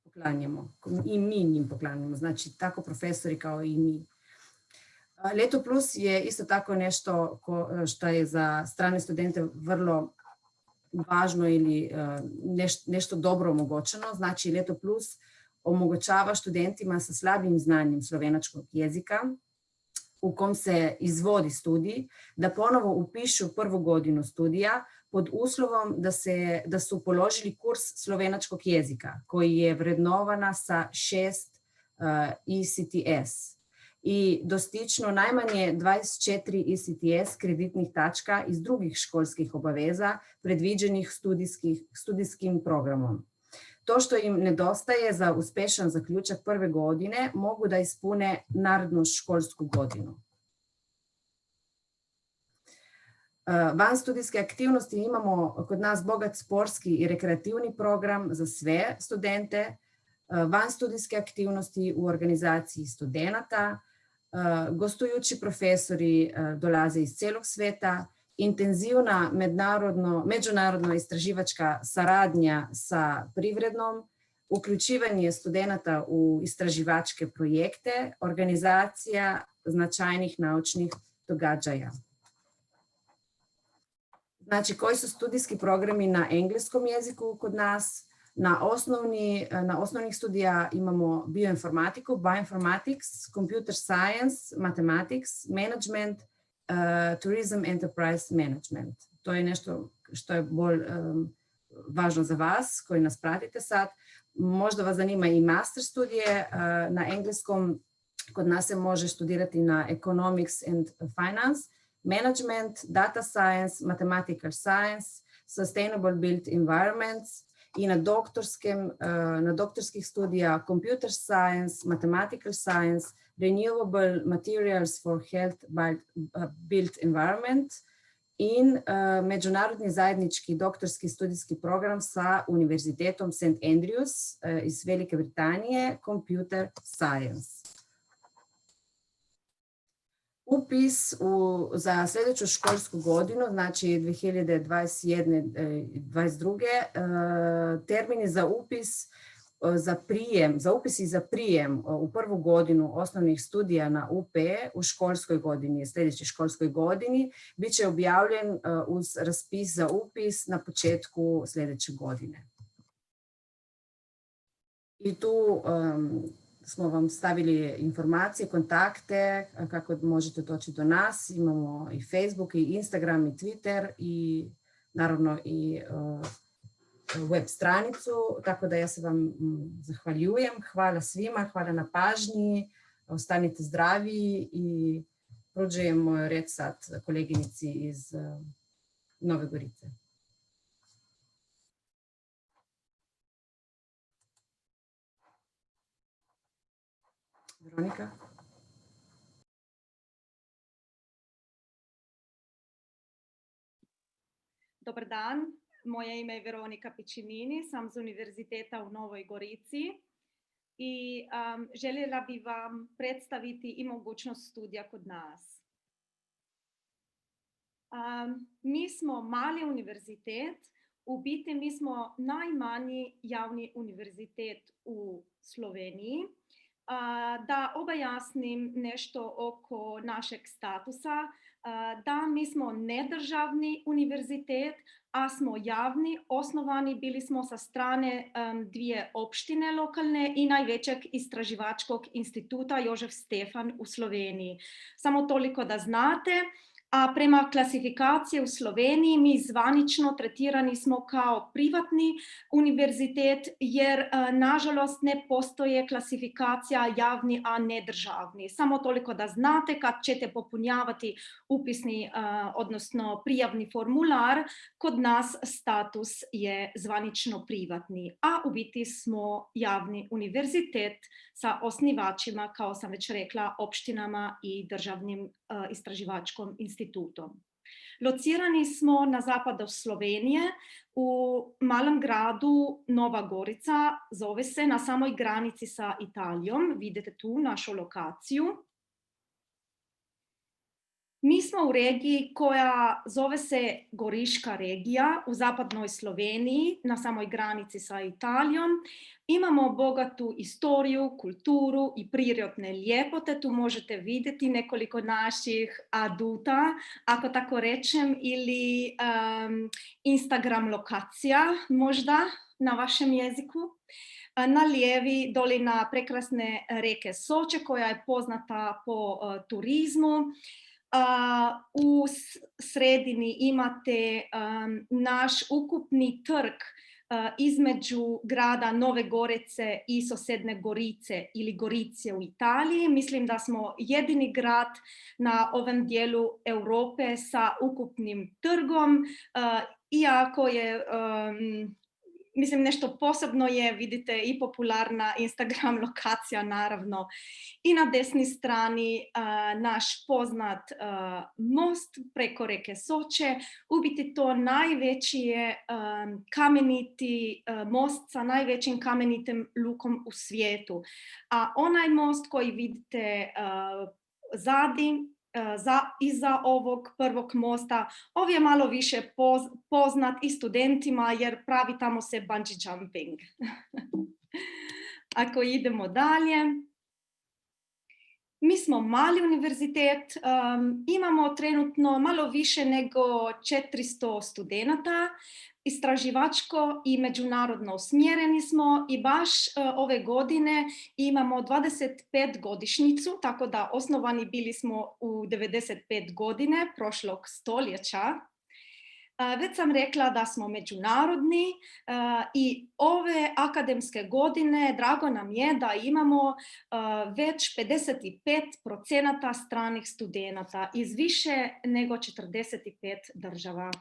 poklanjamo. I mi njim poklanjamo, znači tako profesori kao i mi. Leto Plus je isto tako nešto što je za strane studente vrlo važno ili nešto dobro omogućeno. Znači Leto Plus omogućava studentima sa slabim znanjem slovenačkog jezika u kom se izvodi studij da ponovo upišu prvu godinu studija pod uslovom da su položili kurs slovenačkog jezika koji je vrednovana sa 6 ECTS i dostično najmanje 24 ECTS kreditnih tačka iz drugih školskih obaveza predviđenih studijskim programom. To što im nedostaje za uspešan zaključak prve godine mogu da ispune narednu školsku godinu. Van studijske aktivnosti imamo kod nas bogat sportski i rekreativni program za sve studente. vanstudijske aktivnosti u organizaciji studenata, gostujući profesori dolaze iz celog sveta, intenzivna međunarodno istraživačka saradnja sa privrednom, uključivanje studenata u istraživačke projekte, organizacija značajnih naučnih događaja. Znači, koji su studijski programi na engleskom jeziku kod nas? Na osnovnih studija imamo bioinformatiku, bioinformatics, computer science, mathematics, management, tourism enterprise management. To je nešto što je bolj važno za vas koji nas pratite sad. Možda vas zanima i master studije na engleskom. Kod nas se može studirati na economics and finance, management, data science, mathematical science, sustainable built environments, i na doktorskih studija computer science, mathematical science, renewable materials for health built environment in međunarodni zajednički doktorski studijski program sa Univerzitetom St. Andrews iz Velike Britanije, computer science. Upis za sljedeću školsku godinu, znači 2021-2022, termini za upis i za prijem u prvu godinu osnovnih studija na UP u školskoj godini, sljedećoj školskoj godini, bit će objavljen uz raspis za upis na početku sljedeće godine. I tu smo vam stavili informacije, kontakte, kako možete doći do nas. Imamo i Facebook, i Instagram, i Twitter, i naravno i web stranicu, tako da ja se vam zahvaljujem. Hvala svima, hvala na pažnji, ostanite zdravi i prođemo red sad koleginici iz Nove Gorice. Veronika?
Dobar dan, moje ime je Veronika Piccinini, sam z Univerziteta u Novoj Gorici i željela bi vam predstaviti i mogućnost studija kod nas. Mi smo mali univerzitet, u biti mi smo najmanji javni univerzitet u Sloveniji. Da objasnim nešto oko našeg statusa, da mi smo nedržavni univerzitet, a smo javni, osnovani bili smo sa strane dvije opštine lokalne i najvećeg istraživačkog instituta Jožef Stefan u Sloveniji. Samo toliko da znate. A prema klasifikaciji u Sloveniji mi zvanično tretirani smo kao privatni univerzitet jer nažalost ne postoje klasifikacija javni, a ne državni. Samo toliko da znate kad ćete popunjavati upisni, odnosno prijavni formular, kod nas status je zvanično privatni, a u biti smo javni univerzitet sa osnivačima, kao sam već rekla, opštinama i državnim istraživačkom institutom. Locirani smo na zapadu Slovenije u malom gradu Nova Gorica, zove se, na samoj granici sa Italijom. Vidite tu našu lokaciju. Mi smo u regiji koja zove se Goriška regija u zapadnoj Sloveniji, na samoj granici sa Italijom. Imamo bogatu istoriju, kulturu i prirodne ljepote. Tu možete vidjeti nekoliko naših aduta, ako tako rečem, ili Instagram lokacija možda na vašem jeziku. Na lijevi dolina prekrasne reke Soče koja je poznata po turizmu. U sredini imate naš ukupni trg između grada Nove Gorice i sosedne Gorice ili Gorice u Italiji. Mislim da smo jedini grad na ovom dijelu Europe sa ukupnim trgom, iako je mislim, nešto posebno je, vidite, i popularna Instagram lokacija, naravno. I na desnoj strani naš poznat most preko reke Soče. U biti to najveći je kameniti most sa najvećim kamenitim lukom u svijetu. A onaj most koji vidite iza ovog prvog mosta, ovaj je malo više poznat i studentima jer pravi tamo se bungee jumping. Ako idemo dalje, mi smo mali univerzitet, imamo trenutno malo više nego 400 studenata, istraživačko i međunarodno usmjereni smo i baš ove godine imamo 25 godišnjicu, tako da osnovani bili smo u 95 godine prošlog stoljeća. Već sam rekla da smo međunarodni i ove akademske godine drago nam je da imamo već 55% stranih studenata iz više nego 45 država.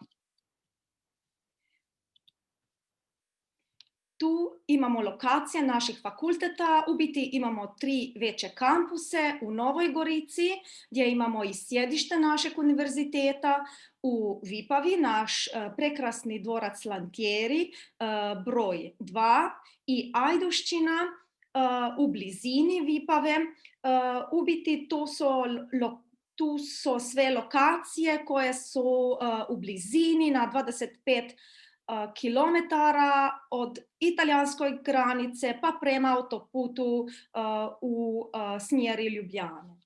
Tu imamo lokacije naših fakulteta, u biti imamo 3 veće kampuse u Novoj Gorici, gdje imamo i sjedište našeg univerziteta, u Vipavi, naš prekrasni dvorac Lantieri, broj 2, i Ajduščina u blizini Vipave. U biti tu su sve lokacije koje su u blizini na 25 kilometara od italijanskoj granice pa prema autoputu u smjeri Ljubljane.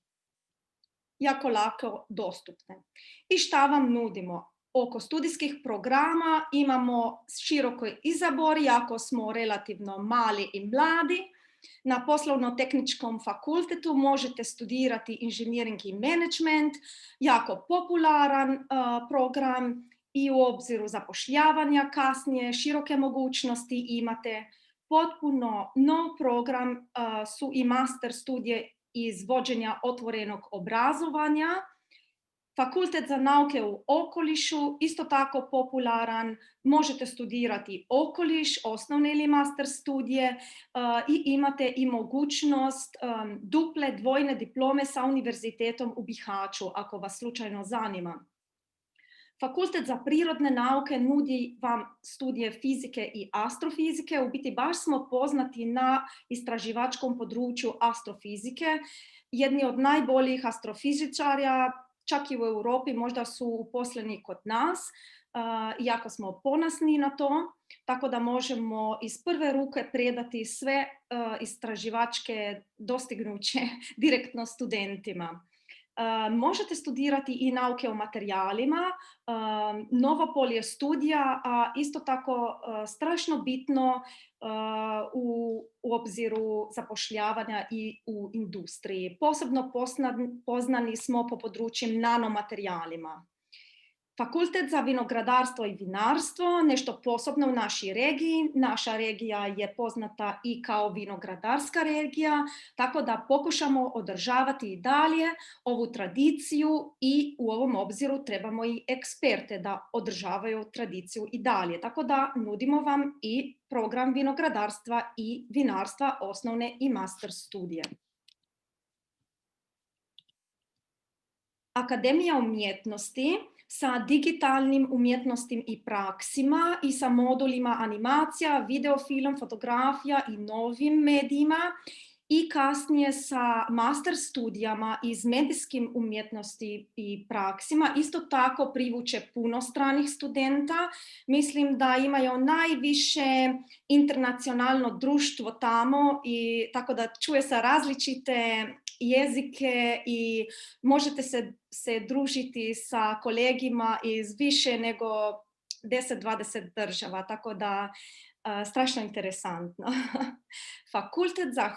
Jako lako dostupne. I šta vam nudimo? Oko studijskih programa imamo široko izabor, jako smo relativno mali i mladi. Na poslovno-tehničkom fakultetu možete studirati inženjering i management, jako popularan program, i u obziru zapošljavanja kasnije, široke mogućnosti imate. Potpuno nov program su i master studije iz vođenja otvorenog obrazovanja. Fakultet za nauke u okolišu, isto tako popularan, možete studirati okoliš, osnovne ili master studije i imate i mogućnost duple dvojne diplome sa univerzitetom u Bihaću, ako vas slučajno zanima. Fakultet za prirodne nauke nudi vam studije fizike i astrofizike. U biti baš smo poznati na istraživačkom području astrofizike. Jedni od najboljih astrofizičara, čak i u Europi, možda su uposleni kod nas. Jako smo ponosni na to, tako da možemo iz prve ruke predati sve istraživačke dostignuće direktno studentima. Možete studirati i nauke o materijalima, novo polje studija, a isto tako strašno bitno u obziru zapošljavanja i u industriji. Posebno poznani smo po području nanomaterijalima. Fakultet za vinogradarstvo i vinarstvo, nešto posebno u našoj regiji. Naša regija je poznata i kao vinogradarska regija, tako da pokušamo održavati i dalje ovu tradiciju i u ovom obziru trebamo i eksperte da održavaju tradiciju i dalje. Tako da nudimo vam i program vinogradarstva i vinarstva, osnovne i master studije. Akademija umjetnosti sa digitalnim umjetnostima i praksima i sa modulima animacija, videofilm, fotografija i novim medijima i kasnije sa master studijama iz medijskim umjetnosti i praksima. Isto tako privuče puno stranih studenta. Mislim da imaju najviše internacionalno društvo tamo i tako da čuje se različite jezike i možete se družiti sa kolegima iz više nego 10-20 država, tako da strašno interesantno. Fakultet za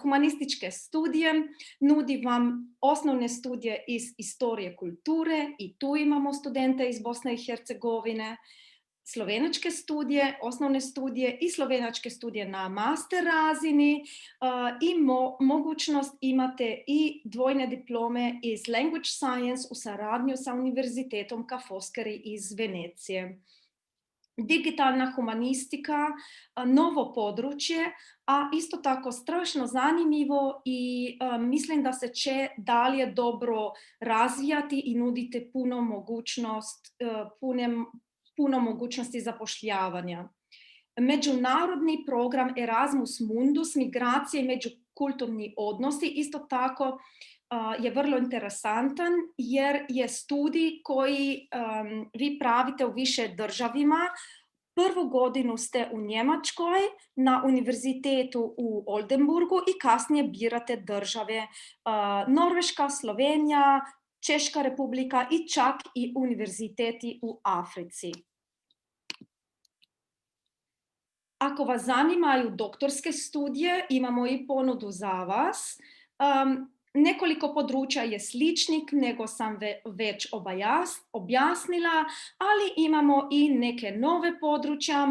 humanističke studije nudi vam osnovne studije iz istorije kulture i tu imamo studente iz Bosne i Hercegovine, slovenačke studije, osnovne studije i slovenačke studije na master razini i mogućnost imate i dvojne diplome iz Language Science u saradnju sa Univerzitetom Ca' Foscari iz Venecije. digitalna humanistika, novo područje, a isto tako strašno zanimljivo i mislim da se će dalje dobro razvijati i nudite puno mogućnosti zapošljavanja. Međunarodni program Erasmus Mundus, migracije i međukulturni odnosi, isto tako je vrlo interesantan jer je studij koji vi pravite u više državima. Prvu godinu ste u Njemačkoj, na univerzitetu u Oldenburgu i kasnije birate države Norveška, Slovenija, Češka republika i čak i univerziteti u Africi. Ako vas zanimaju doktorske studije, imamo i ponudu za vas. Nekoliko područja je sličnih nego sam već objasnila, ali imamo i neke nove područja,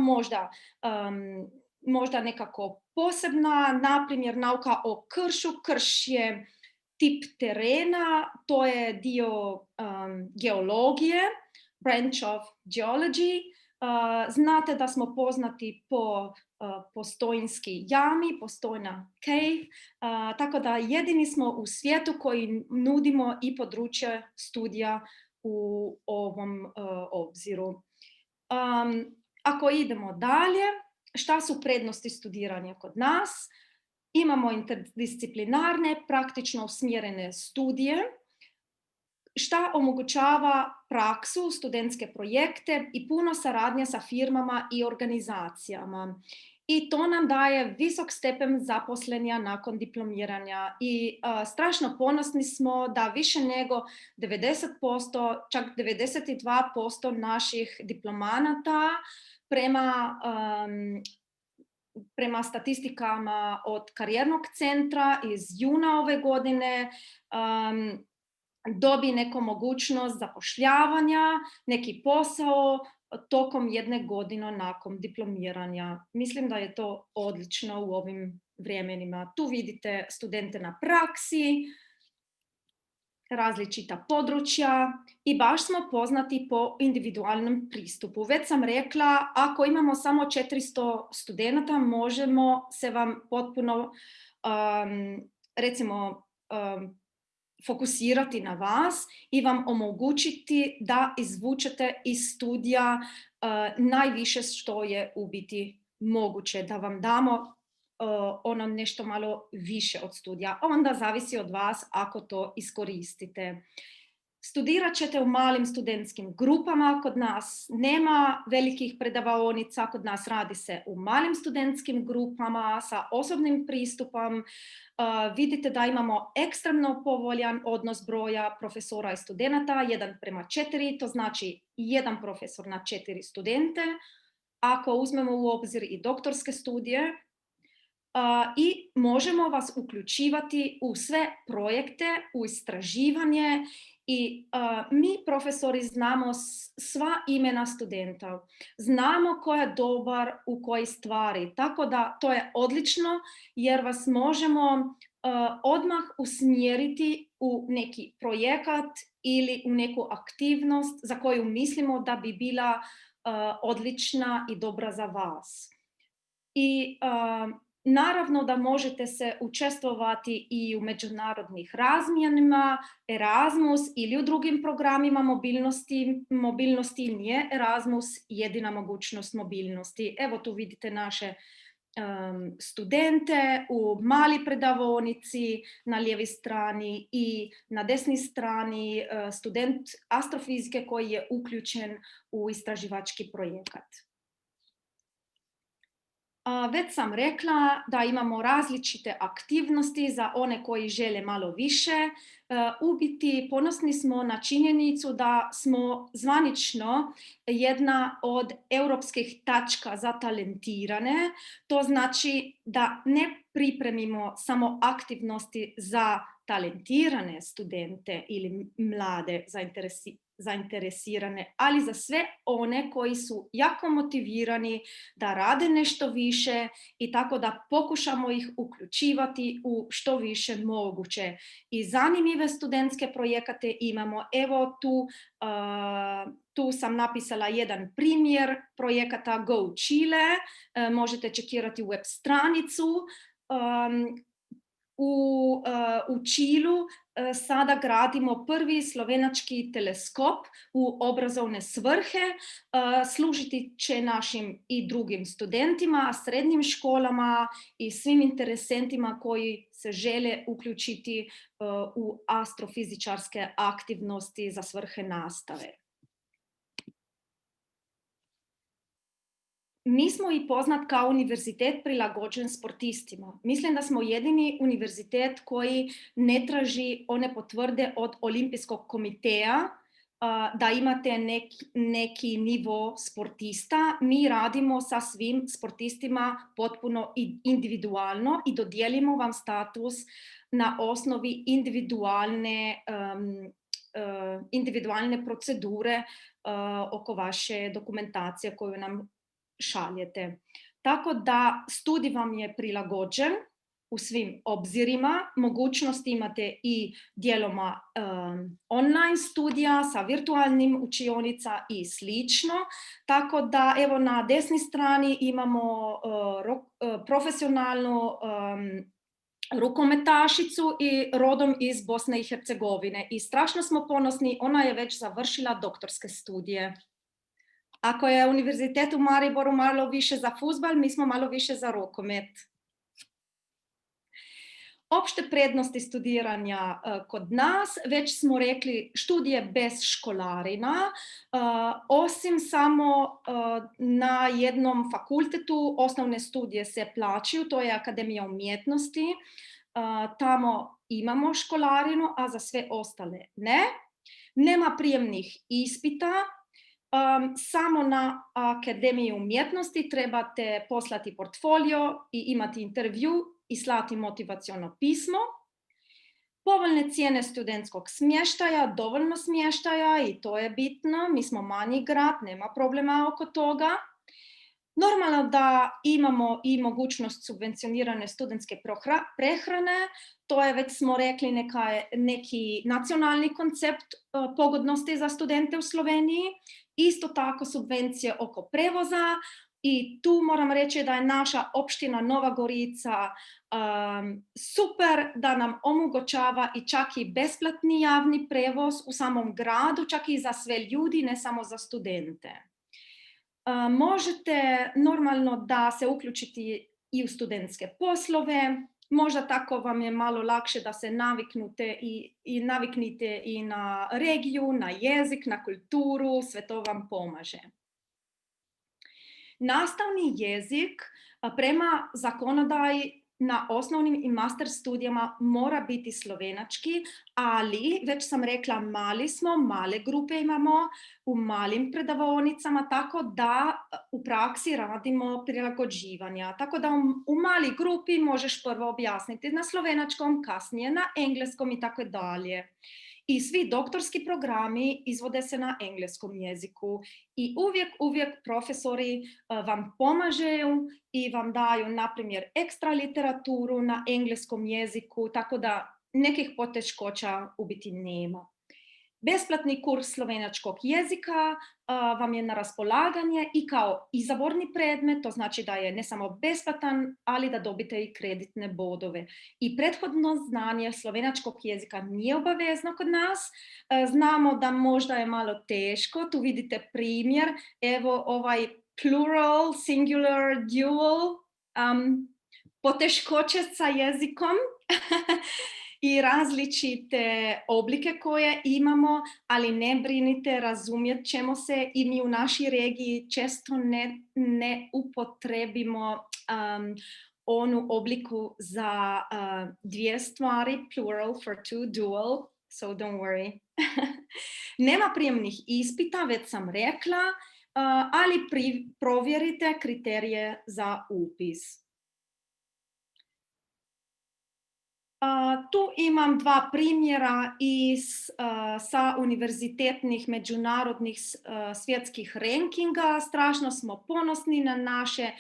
možda nekako posebna, na primjer nauka o kršu. Krš je tip terena, to je dio geologije, branch of geology. Znate da smo poznati po Postojnski jami, Postojna cave, tako da jedini smo u svijetu koji nudimo i područje studija u ovom obziru. Ako idemo dalje, šta su prednosti studiranja kod nas? Imamo interdisciplinarne, praktično usmjerene studije, šta omogućava praksu, studentske projekte i puno saradnje sa firmama i organizacijama. I to nam daje visok stepen zaposlenja nakon diplomiranja i strašno ponosni smo da više nego 90%, čak 92% naših diplomanata prema statistikama od karijernog centra iz juna ove godine dobi neku mogućnost zapošljavanja, neki posao tokom jedne godine nakon diplomiranja. Mislim da je to odlično u ovim vremenima. Tu vidite studente na praksi, različita područja i baš smo poznati po individualnom pristupu. Već sam rekla, ako imamo samo 400 studenata, možemo se vam potpuno, fokusirati na vas i vam omogućiti da izvučete iz studija najviše što je u biti moguće, da vam damo ono nešto malo više od studija. Onda zavisi od vas ako to iskoristite. Studirat ćete u malim studentskim grupama, kod nas nema velikih predavaonica, kod nas radi se u malim studentskim grupama sa osobnim pristupom. Vidite da imamo ekstremno povoljan odnos broja profesora i studenata, 1:4, to znači 1 profesor na 4 studente. Ako uzmemo u obzir i doktorske studije, i možemo vas uključivati u sve projekte, u istraživanje i mi profesori znamo sva imena studenta, znamo ko je dobar u kojoj stvari, tako da to je odlično jer vas možemo odmah usmjeriti u neki projekat ili u neku aktivnost za koju mislimo da bi bila odlična i dobra za vas. I naravno da možete se učestvovati i u međunarodnih razmjenama, Erasmus ili u drugim programima mobilnosti. Nije Erasmus jedina mogućnost mobilnosti. Evo tu vidite naše studente u mali predavonici na lijevoj strani i na desnoj strani student astrofizike koji je uključen u istraživački projekat. Već sam rekla da imamo različite aktivnosti za one koji žele malo više. U biti ponosni smo na činjenicu da smo zvanično jedna od europskih tačka za talentirane. To znači da ne pripremimo samo aktivnosti za talentirane studente ili mlade zainteresirane, ali za sve one koji su jako motivirani da rade nešto više i tako da pokušamo ih uključivati u što više moguće. I zanimljive studentske projekate imamo. Evo tu sam napisala jedan primjer projekata Go Chile. Možete čekirati web stranicu. U Čilu sada gradimo prvi slovenački teleskop u obrazovne svrhe. Služiti će našim i drugim studentima, srednjim školama i svim interesentima koji se žele uključiti u astrofizičarske aktivnosti za svrhe nastave. Mi smo i poznat kao univerzitet prilagođen sportistima. Mislim da smo jedini univerzitet koji ne traži one potvrde od Olimpijskog komiteja da imate neki nivo sportista. Mi radimo sa svim sportistima potpuno individualno i dodijelimo vam status na osnovi individualne procedure oko vaše dokumentacije koju nam šaljete. Tako da studij vam je prilagođen u svim obzirima. Mogućnosti imate i dijeloma online studija sa virtualnim učionica i slično. Tako da evo na desnoj strani imamo profesionalnu rukometašicu i rodom iz Bosne i Hercegovine. I strašno smo ponosni, ona je već završila doktorske studije. Ako je univerzitet u Mariboru malo više za fudbal, mi smo malo više za rukomet. Opšte prednosti studiranja kod nas, već smo rekli, studije bez školarina, osim samo na jednom fakultetu osnovne studije se plaćaju, to je Akademija umjetnosti, tamo imamo školarinu, a za sve ostale ne. Nema prijemnih ispita, samo na Akademiji umjetnosti trebate poslati portfolio i imati intervju i slati motivaciono pismo. Povoljne cijene studentskog smještaja, dovoljno smještaja i to je bitno. Mi smo manji grad, nema problema oko toga. Normalno da imamo i mogućnost subvencionirane studentske prehrane. To je, već smo rekli, neki nacionalni koncept pogodnosti za studente u Sloveniji. Isto tako subvencije oko prevoza i tu moram reći da je naša opština Nova Gorica super da nam omogućava i čak i besplatni javni prevoz u samom gradu, čak i za sve ljudi, ne samo za studente. Možete normalno da se uključite i u studentske poslove, možda tako vam je malo lakše da se naviknite i na regiju, na jezik, na kulturu, sve to vam pomaže. Nastavni jezik prema zakonodaji na osnovnim i master studijama mora biti slovenački, ali, već sam rekla, male grupe imamo u malim predavaonicama, tako da u praksi radimo prilagođivanja. Tako da u mali grupi možeš prvo objasniti na slovenačkom, kasnije na engleskom i tako dalje. I svi doktorski programi izvode se na engleskom jeziku i uvijek profesori vam pomažu i vam daju, na primjer, ekstra literaturu na engleskom jeziku, tako da nekih poteškoća u biti nema. Besplatni kurs slovenačkog jezika vam je na raspolaganje i kao izaborni predmet, to znači da je ne samo besplatan, ali da dobite i kreditne bodove. I prethodno znanje slovenačkog jezika nije obavezno kod nas. Znamo da možda je malo teško, tu vidite primjer, evo ovaj plural, singular, dual, poteškoće sa jezikom. I različite oblike koje imamo, ali ne brinite, razumjet ćemo se i mi u našoj regiji često ne upotrebimo onu obliku za dvije stvari, plural for two, dual, so don't worry. Nema prijemnih ispita, već sam rekla, ali provjerite kriterije za upis. Tu imam dva primjera sa univerzitetnih međunarodnih svjetskih rankinga. Strašno smo ponosni na naše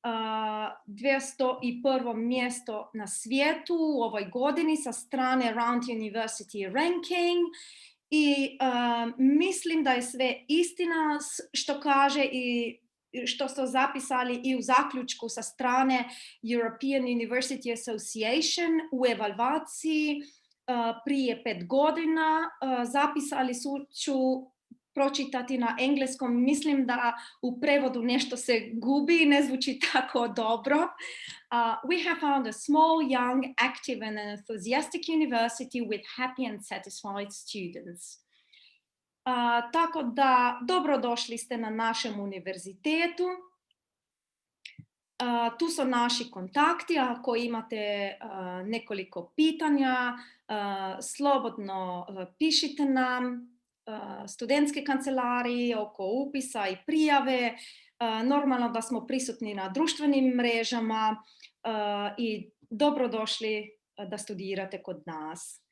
201. mjesto na svijetu u ovoj godini sa strane Round University Ranking. I mislim da je sve istina što kaže i što ste zapisali i u zaključku sa strane European University Association u evaluaciji prije 5 godina. Zapisali ću pročitati na engleskom. Mislim da u prevodu nešto se gubi, ne zvuči tako dobro. We have found a small, young, active and enthusiastic university with happy and satisfied students. Tako da dobrodošli ste na našem univerzitetu. Tu su naši kontakti. Ako imate nekoliko pitanja, slobodno pišite nam. Studentske kancelarije oko upisa i prijave. Normalno da smo prisutni na društvenim mrežama i dobrodošli da studirate kod nas.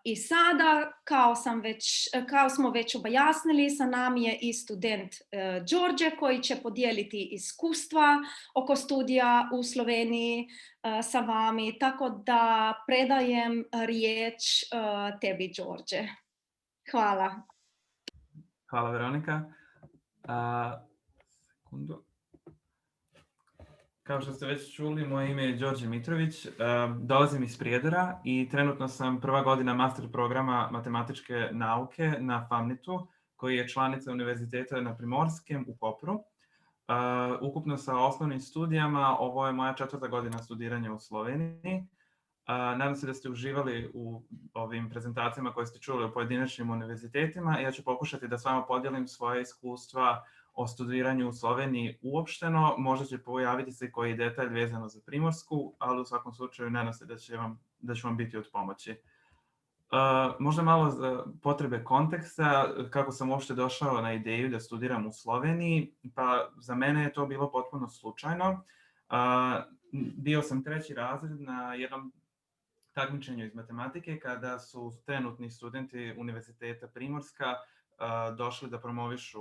I sada, kao smo već objasnili, sa nami je i student Đorđe koji će podijeliti iskustva oko studija u Sloveniji sa vami. Tako da predajem riječ tebi, Đorđe. Hvala.
Hvala, Veronika. Sekundu. Kao što ste već čuli, moje ime je Đorđe Mitrović, dolazim iz Prijedora i trenutno sam prva godina master programa matematičke nauke na FAMNIT-u, koji je članica Univerziteta na Primorskem u Kopru. Ukupno sa osnovnim studijama, ovo je moja 4. godina studiranja u Sloveniji. Nadam se da ste uživali u ovim prezentacijama koje ste čuli o pojedinačnim univerzitetima. Ja ću pokušati da s vama podijelim svoje iskustva o studiranju u Sloveniji uopšteno. Možda će pojaviti se koji detalj vezano za Primorsku, ali u svakom slučaju nadam se da će vam biti od pomoći. Možda malo za potrebe konteksta, kako sam uopšte došao na ideju da studiram u Sloveniji. Pa za mene je to bilo potpuno slučajno. Bio sam 3. razred na jednom takmičenju iz matematike kada su trenutni studenti Univerziteta Primorska došli da promovišu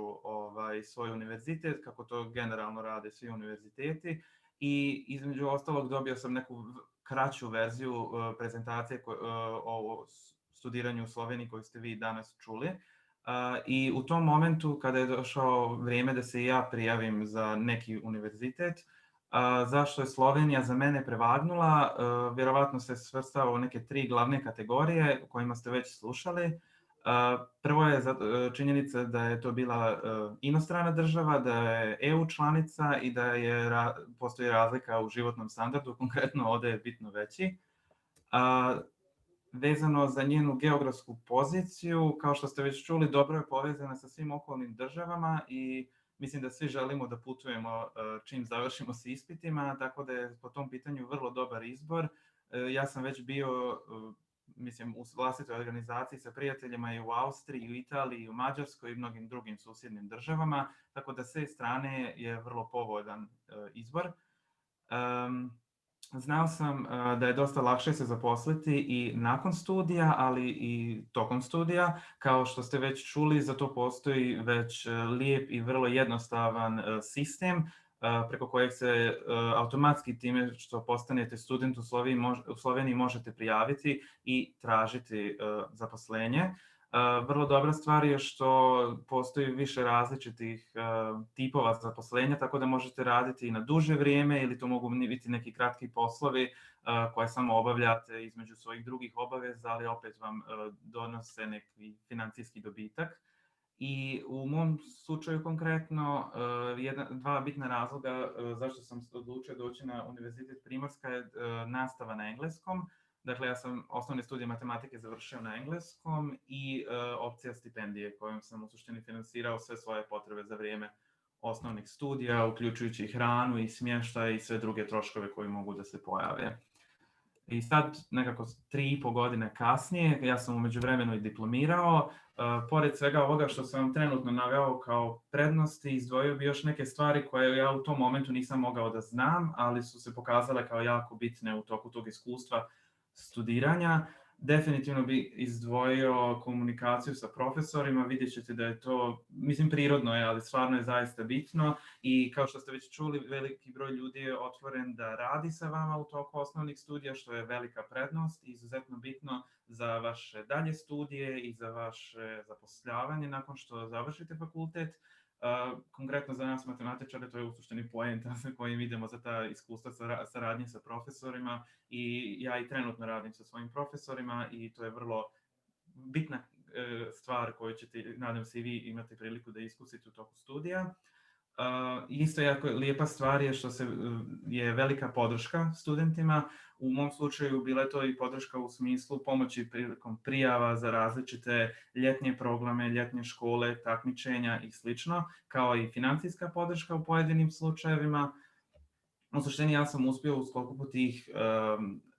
svoj univerzitet, kako to generalno rade svi univerziteti. I između ostalog dobio sam neku kraću verziju prezentacije o studiranju u Sloveniji koju ste vi danas čuli. I u tom momentu kada je došao vrijeme da se i ja prijavim za neki univerzitet, zašto je Slovenija za mene prevagnula, vjerovatno se svrstava u neke 3 glavne kategorije o kojima ste već slušali. Prvo je činjenica da je to bila inostrana država, da je EU članica i da postoji razlika u životnom standardu, konkretno ovdje je bitno veći. Vezano za njenu geografsku poziciju, kao što ste već čuli, dobro je povezana sa svim okolnim državama i mislim da svi želimo da putujemo čim završimo s ispitima, tako da je po tom pitanju vrlo dobar izbor. Ja sam već bio u vlastitoj organizaciji sa prijateljima i u Austriji, i u Italiji, i u Mađarskoj i mnogim drugim susjednim državama, tako da s te strane je vrlo povoljan izbor. Znao sam da je dosta lakše se zaposliti i nakon studija, ali i tokom studija. Kao što ste već čuli, za to postoji već lijep i vrlo jednostavan sistem preko kojeg se automatski time što postanete student u Sloveniji možete prijaviti i tražiti zaposlenje. Vrlo dobra stvar je što postoji više različitih tipova zaposlenja, tako da možete raditi i na duže vrijeme ili to mogu biti neki kratki poslovi koje samo obavljate između svojih drugih obaveza, ali opet vam donose neki financijski dobitak. I u mom slučaju konkretno, 2 bitna razloga zašto sam odlučio doći na Univerzitet Primorska je nastava na engleskom. Dakle, ja sam osnovne studije matematike završio na engleskom i opcija stipendije kojom sam u suštini finansirao sve svoje potrebe za vrijeme osnovnih studija, uključujući hranu i smještaj i sve druge troškove koji mogu da se pojave. I sad, nekako 3,5 godine kasnije, ja sam u međuvremenu i diplomirao. Pored svega ovoga što sam vam trenutno naveo kao prednosti, izdvojio bi još neke stvari koje ja u tom momentu nisam mogao da znam, ali su se pokazale kao jako bitne u toku tog iskustva studiranja. Definitivno bi izdvojio komunikaciju sa profesorima, vidjet ćete da je to, mislim, prirodno je, ali stvarno je zaista bitno i kao što ste već čuli, veliki broj ljudi je otvoren da radi sa vama u toku osnovnih studija, što je velika prednost i izuzetno bitno za vaše dalje studije i za vaše zapošljavanje nakon što završite fakultet. Konkretno za nas matematičare to je u suštini poenta sa kojim idemo za ta iskustva saradnje sa profesorima i ja i trenutno radim sa svojim profesorima i to je vrlo bitna stvar koju ćete, nadam se i vi imate priliku da iskusite u toku studija. Isto jako lijepa stvar je što je velika podrška studentima. U mom slučaju bila je to i podrška u smislu pomoći prilikom prijava za različite ljetnje programe, ljetnje škole, takmičenja i slično, kao i financijska podrška u pojedinim slučajevima. U suštini ja sam uspio u sklopu tih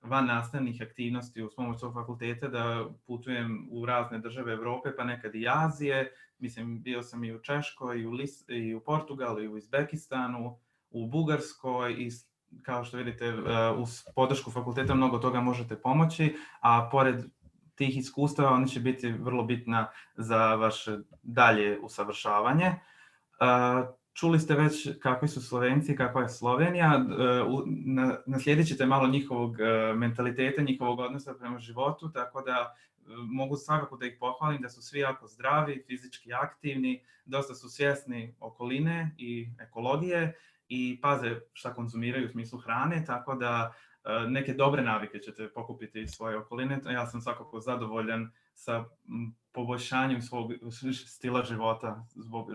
van nastavnih aktivnosti uz pomoć svog fakulteta da putujem u razne države Evrope, pa nekad i Azije. Mislim, bio sam i u Češkoj, i u Portugalu, i u Uzbekistanu, u Bugarskoj i kao što vidite uz podršku fakulteta mnogo toga možete pomoći, a pored tih iskustava oni će biti vrlo bitna za vaše dalje usavršavanje. Čuli ste već kakvi su Slovenci, kakva je Slovenija, naslijedit ćete malo njihovog mentaliteta, njihovog odnosa prema životu, tako da mogu svakako da ih pohvalim da su svi jako zdravi, fizički aktivni, dosta su svjesni okoline i ekologije i paze šta konzumiraju u smislu hrane, tako da neke dobre navike ćete pokupiti iz svoje okoline. Ja sam svakako zadovoljan sa poboljšanjem svog stila života zbog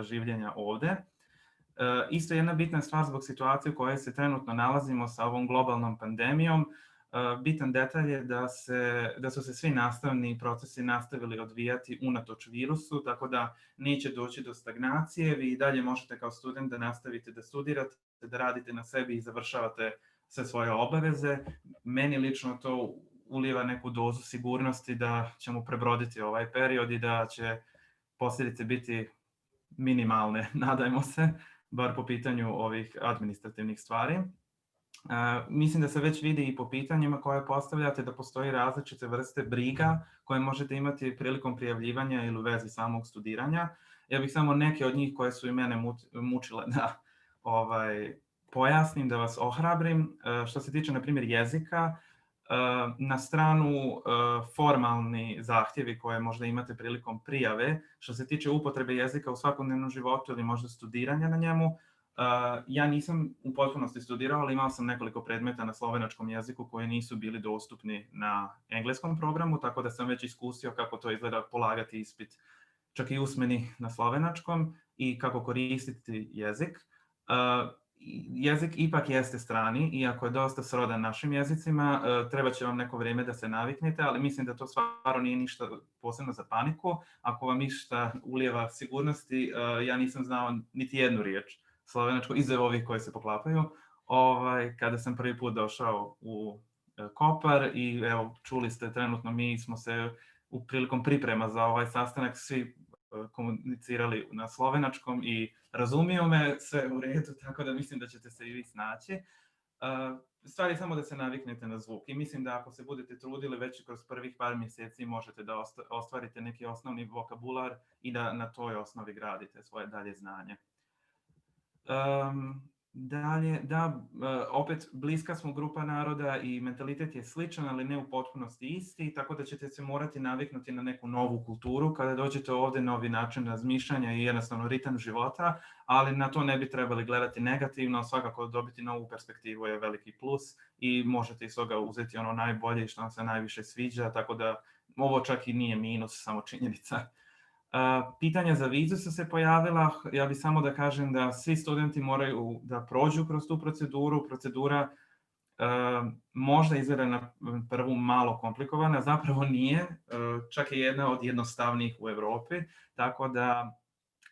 življenja ovde. Isto jedna bitna stvar zbog situacije u kojoj se trenutno nalazimo sa ovom globalnom pandemijom, bitan detalj je da su se svi nastavni procesi nastavili odvijati unatoč virusu, tako da neće doći do stagnacije. Vi i dalje možete kao student da nastavite da studirate, da radite na sebi i završavate sve svoje obaveze. Meni lično to ulijeva neku dozu sigurnosti da ćemo prebroditi ovaj period i da će posljedice biti minimalne, nadajmo se, bar po pitanju ovih administrativnih stvari. Mislim da se već vidi i po pitanjima koje postavljate da postoji različite vrste briga koje možete imati prilikom prijavljivanja ili u vezi samog studiranja. Ja bih samo neke od njih koje su i mene mučile da pojasnim, da vas ohrabrim. Što se tiče, na primjer, jezika, na stranu formalni zahtjevi koje možda imate prilikom prijave, što se tiče upotrebe jezika u svakodnevnom životu ili možda studiranja na njemu, ja nisam u potpunosti studirao, ali imao sam nekoliko predmeta na slovenačkom jeziku koji nisu bili dostupni na engleskom programu, tako da sam već iskusio kako to izgleda polagati ispit, čak i usmeni na slovenačkom i kako koristiti jezik. Jezik ipak jeste strani, iako je dosta srodan našim jezicima, treba će vam neko vrijeme da se naviknete, ali mislim da to stvarno nije ništa posebno za paniku. Ako vam išta ulijeva sigurnosti, ja nisam znao niti jednu riječ slovenačko, izuzev ovih koje se poklapaju, kada sam prvi put došao u Kopar i evo, čuli ste, trenutno mi smo se prilikom priprema za ovaj sastanak svi komunicirali na slovenačkom i razumiju me, sve u redu, tako da mislim da ćete se i vi snaći. Stvar je samo da se naviknete na zvuk i mislim da ako se budete trudili već kroz prvih par mjeseci možete da ostvarite neki osnovni vokabular i da na toj osnovi gradite svoje dalje znanje. Dalje, opet bliska smo grupa naroda i mentalitet je sličan, ali ne u potpunosti isti, tako da ćete se morati naviknuti na neku novu kulturu kada dođete ovdje, novi način razmišljanja i jednostavno ritam života, ali na to ne bi trebali gledati negativno, svakako dobiti novu perspektivu je veliki plus i možete iz toga uzeti ono najbolje što vam se najviše sviđa, tako da ovo čak i nije minus, samo činjenica. Pitanja za vizu su se pojavila, ja bih samo da kažem da svi studenti moraju da prođu kroz tu proceduru. Procedura možda izgleda na prvu malo komplikovana, zapravo nije, čak je jedna od jednostavnijih u Evropi, tako da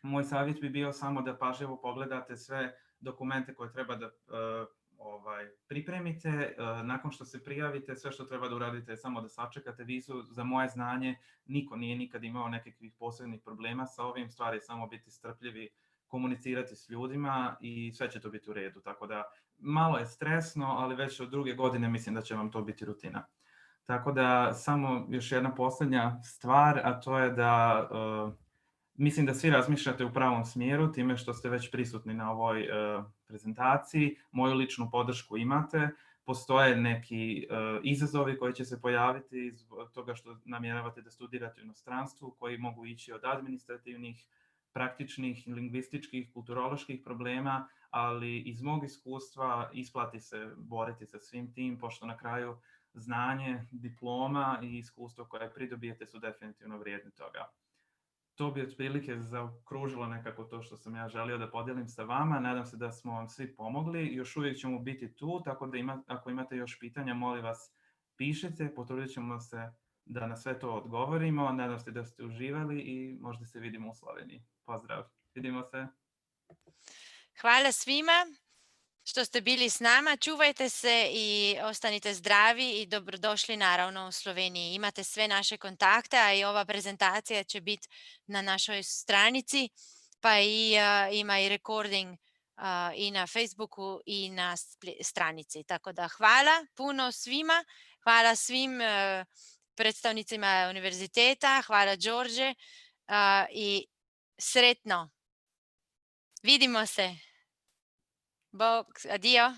moj savjet bi bio samo da pažljivo pogledate sve dokumente koje treba da pripremite. Nakon što se prijavite, sve što treba da uradite je samo da sačekate vizu. Za moje znanje, niko nije nikad imao nekakvih posebnih problema sa ovim, stvari samo biti strpljivi, komunicirati s ljudima i sve će to biti u redu. Tako da malo je stresno, ali već od druge godine mislim da će vam to biti rutina. Tako da samo još jedna posljednja stvar, a to je da mislim da svi razmišljate u pravom smjeru, time što ste već prisutni na ovoj prezentaciji. Moju ličnu podršku imate. Postoje neki izazovi koji će se pojaviti zbog toga što namjeravate da studirate u inostranstvu, koji mogu ići od administrativnih, praktičnih, lingvističkih, kulturoloških problema, ali iz mog iskustva isplati se boriti sa svim tim, pošto na kraju znanje, diploma i iskustvo koje pridobijete su definitivno vrijedni toga. To bi otprilike zaokružilo nekako to što sam ja želio da podijelim sa vama. Nadam se da smo vam svi pomogli. Još uvijek ćemo biti tu, tako da ako imate još pitanja, molim vas pišite. Potrudit ćemo se da na sve to odgovorimo. Nadam se da ste uživali i možda se vidimo u Sloveniji. Pozdrav. Vidimo se.
Hvala svima što ste bili s nama. Čuvajte se i ostanite zdravi i dobrodošli naravno u Sloveniji. Imate sve naše kontakte, a i ova prezentacija će biti na našoj stranici, pa ima i recording i na Facebooku i na stranici. Tako da hvala puno svima, hvala svim predstavnicima univerziteta, hvala Đorđe i sretno. Vidimo se. Bog, adio.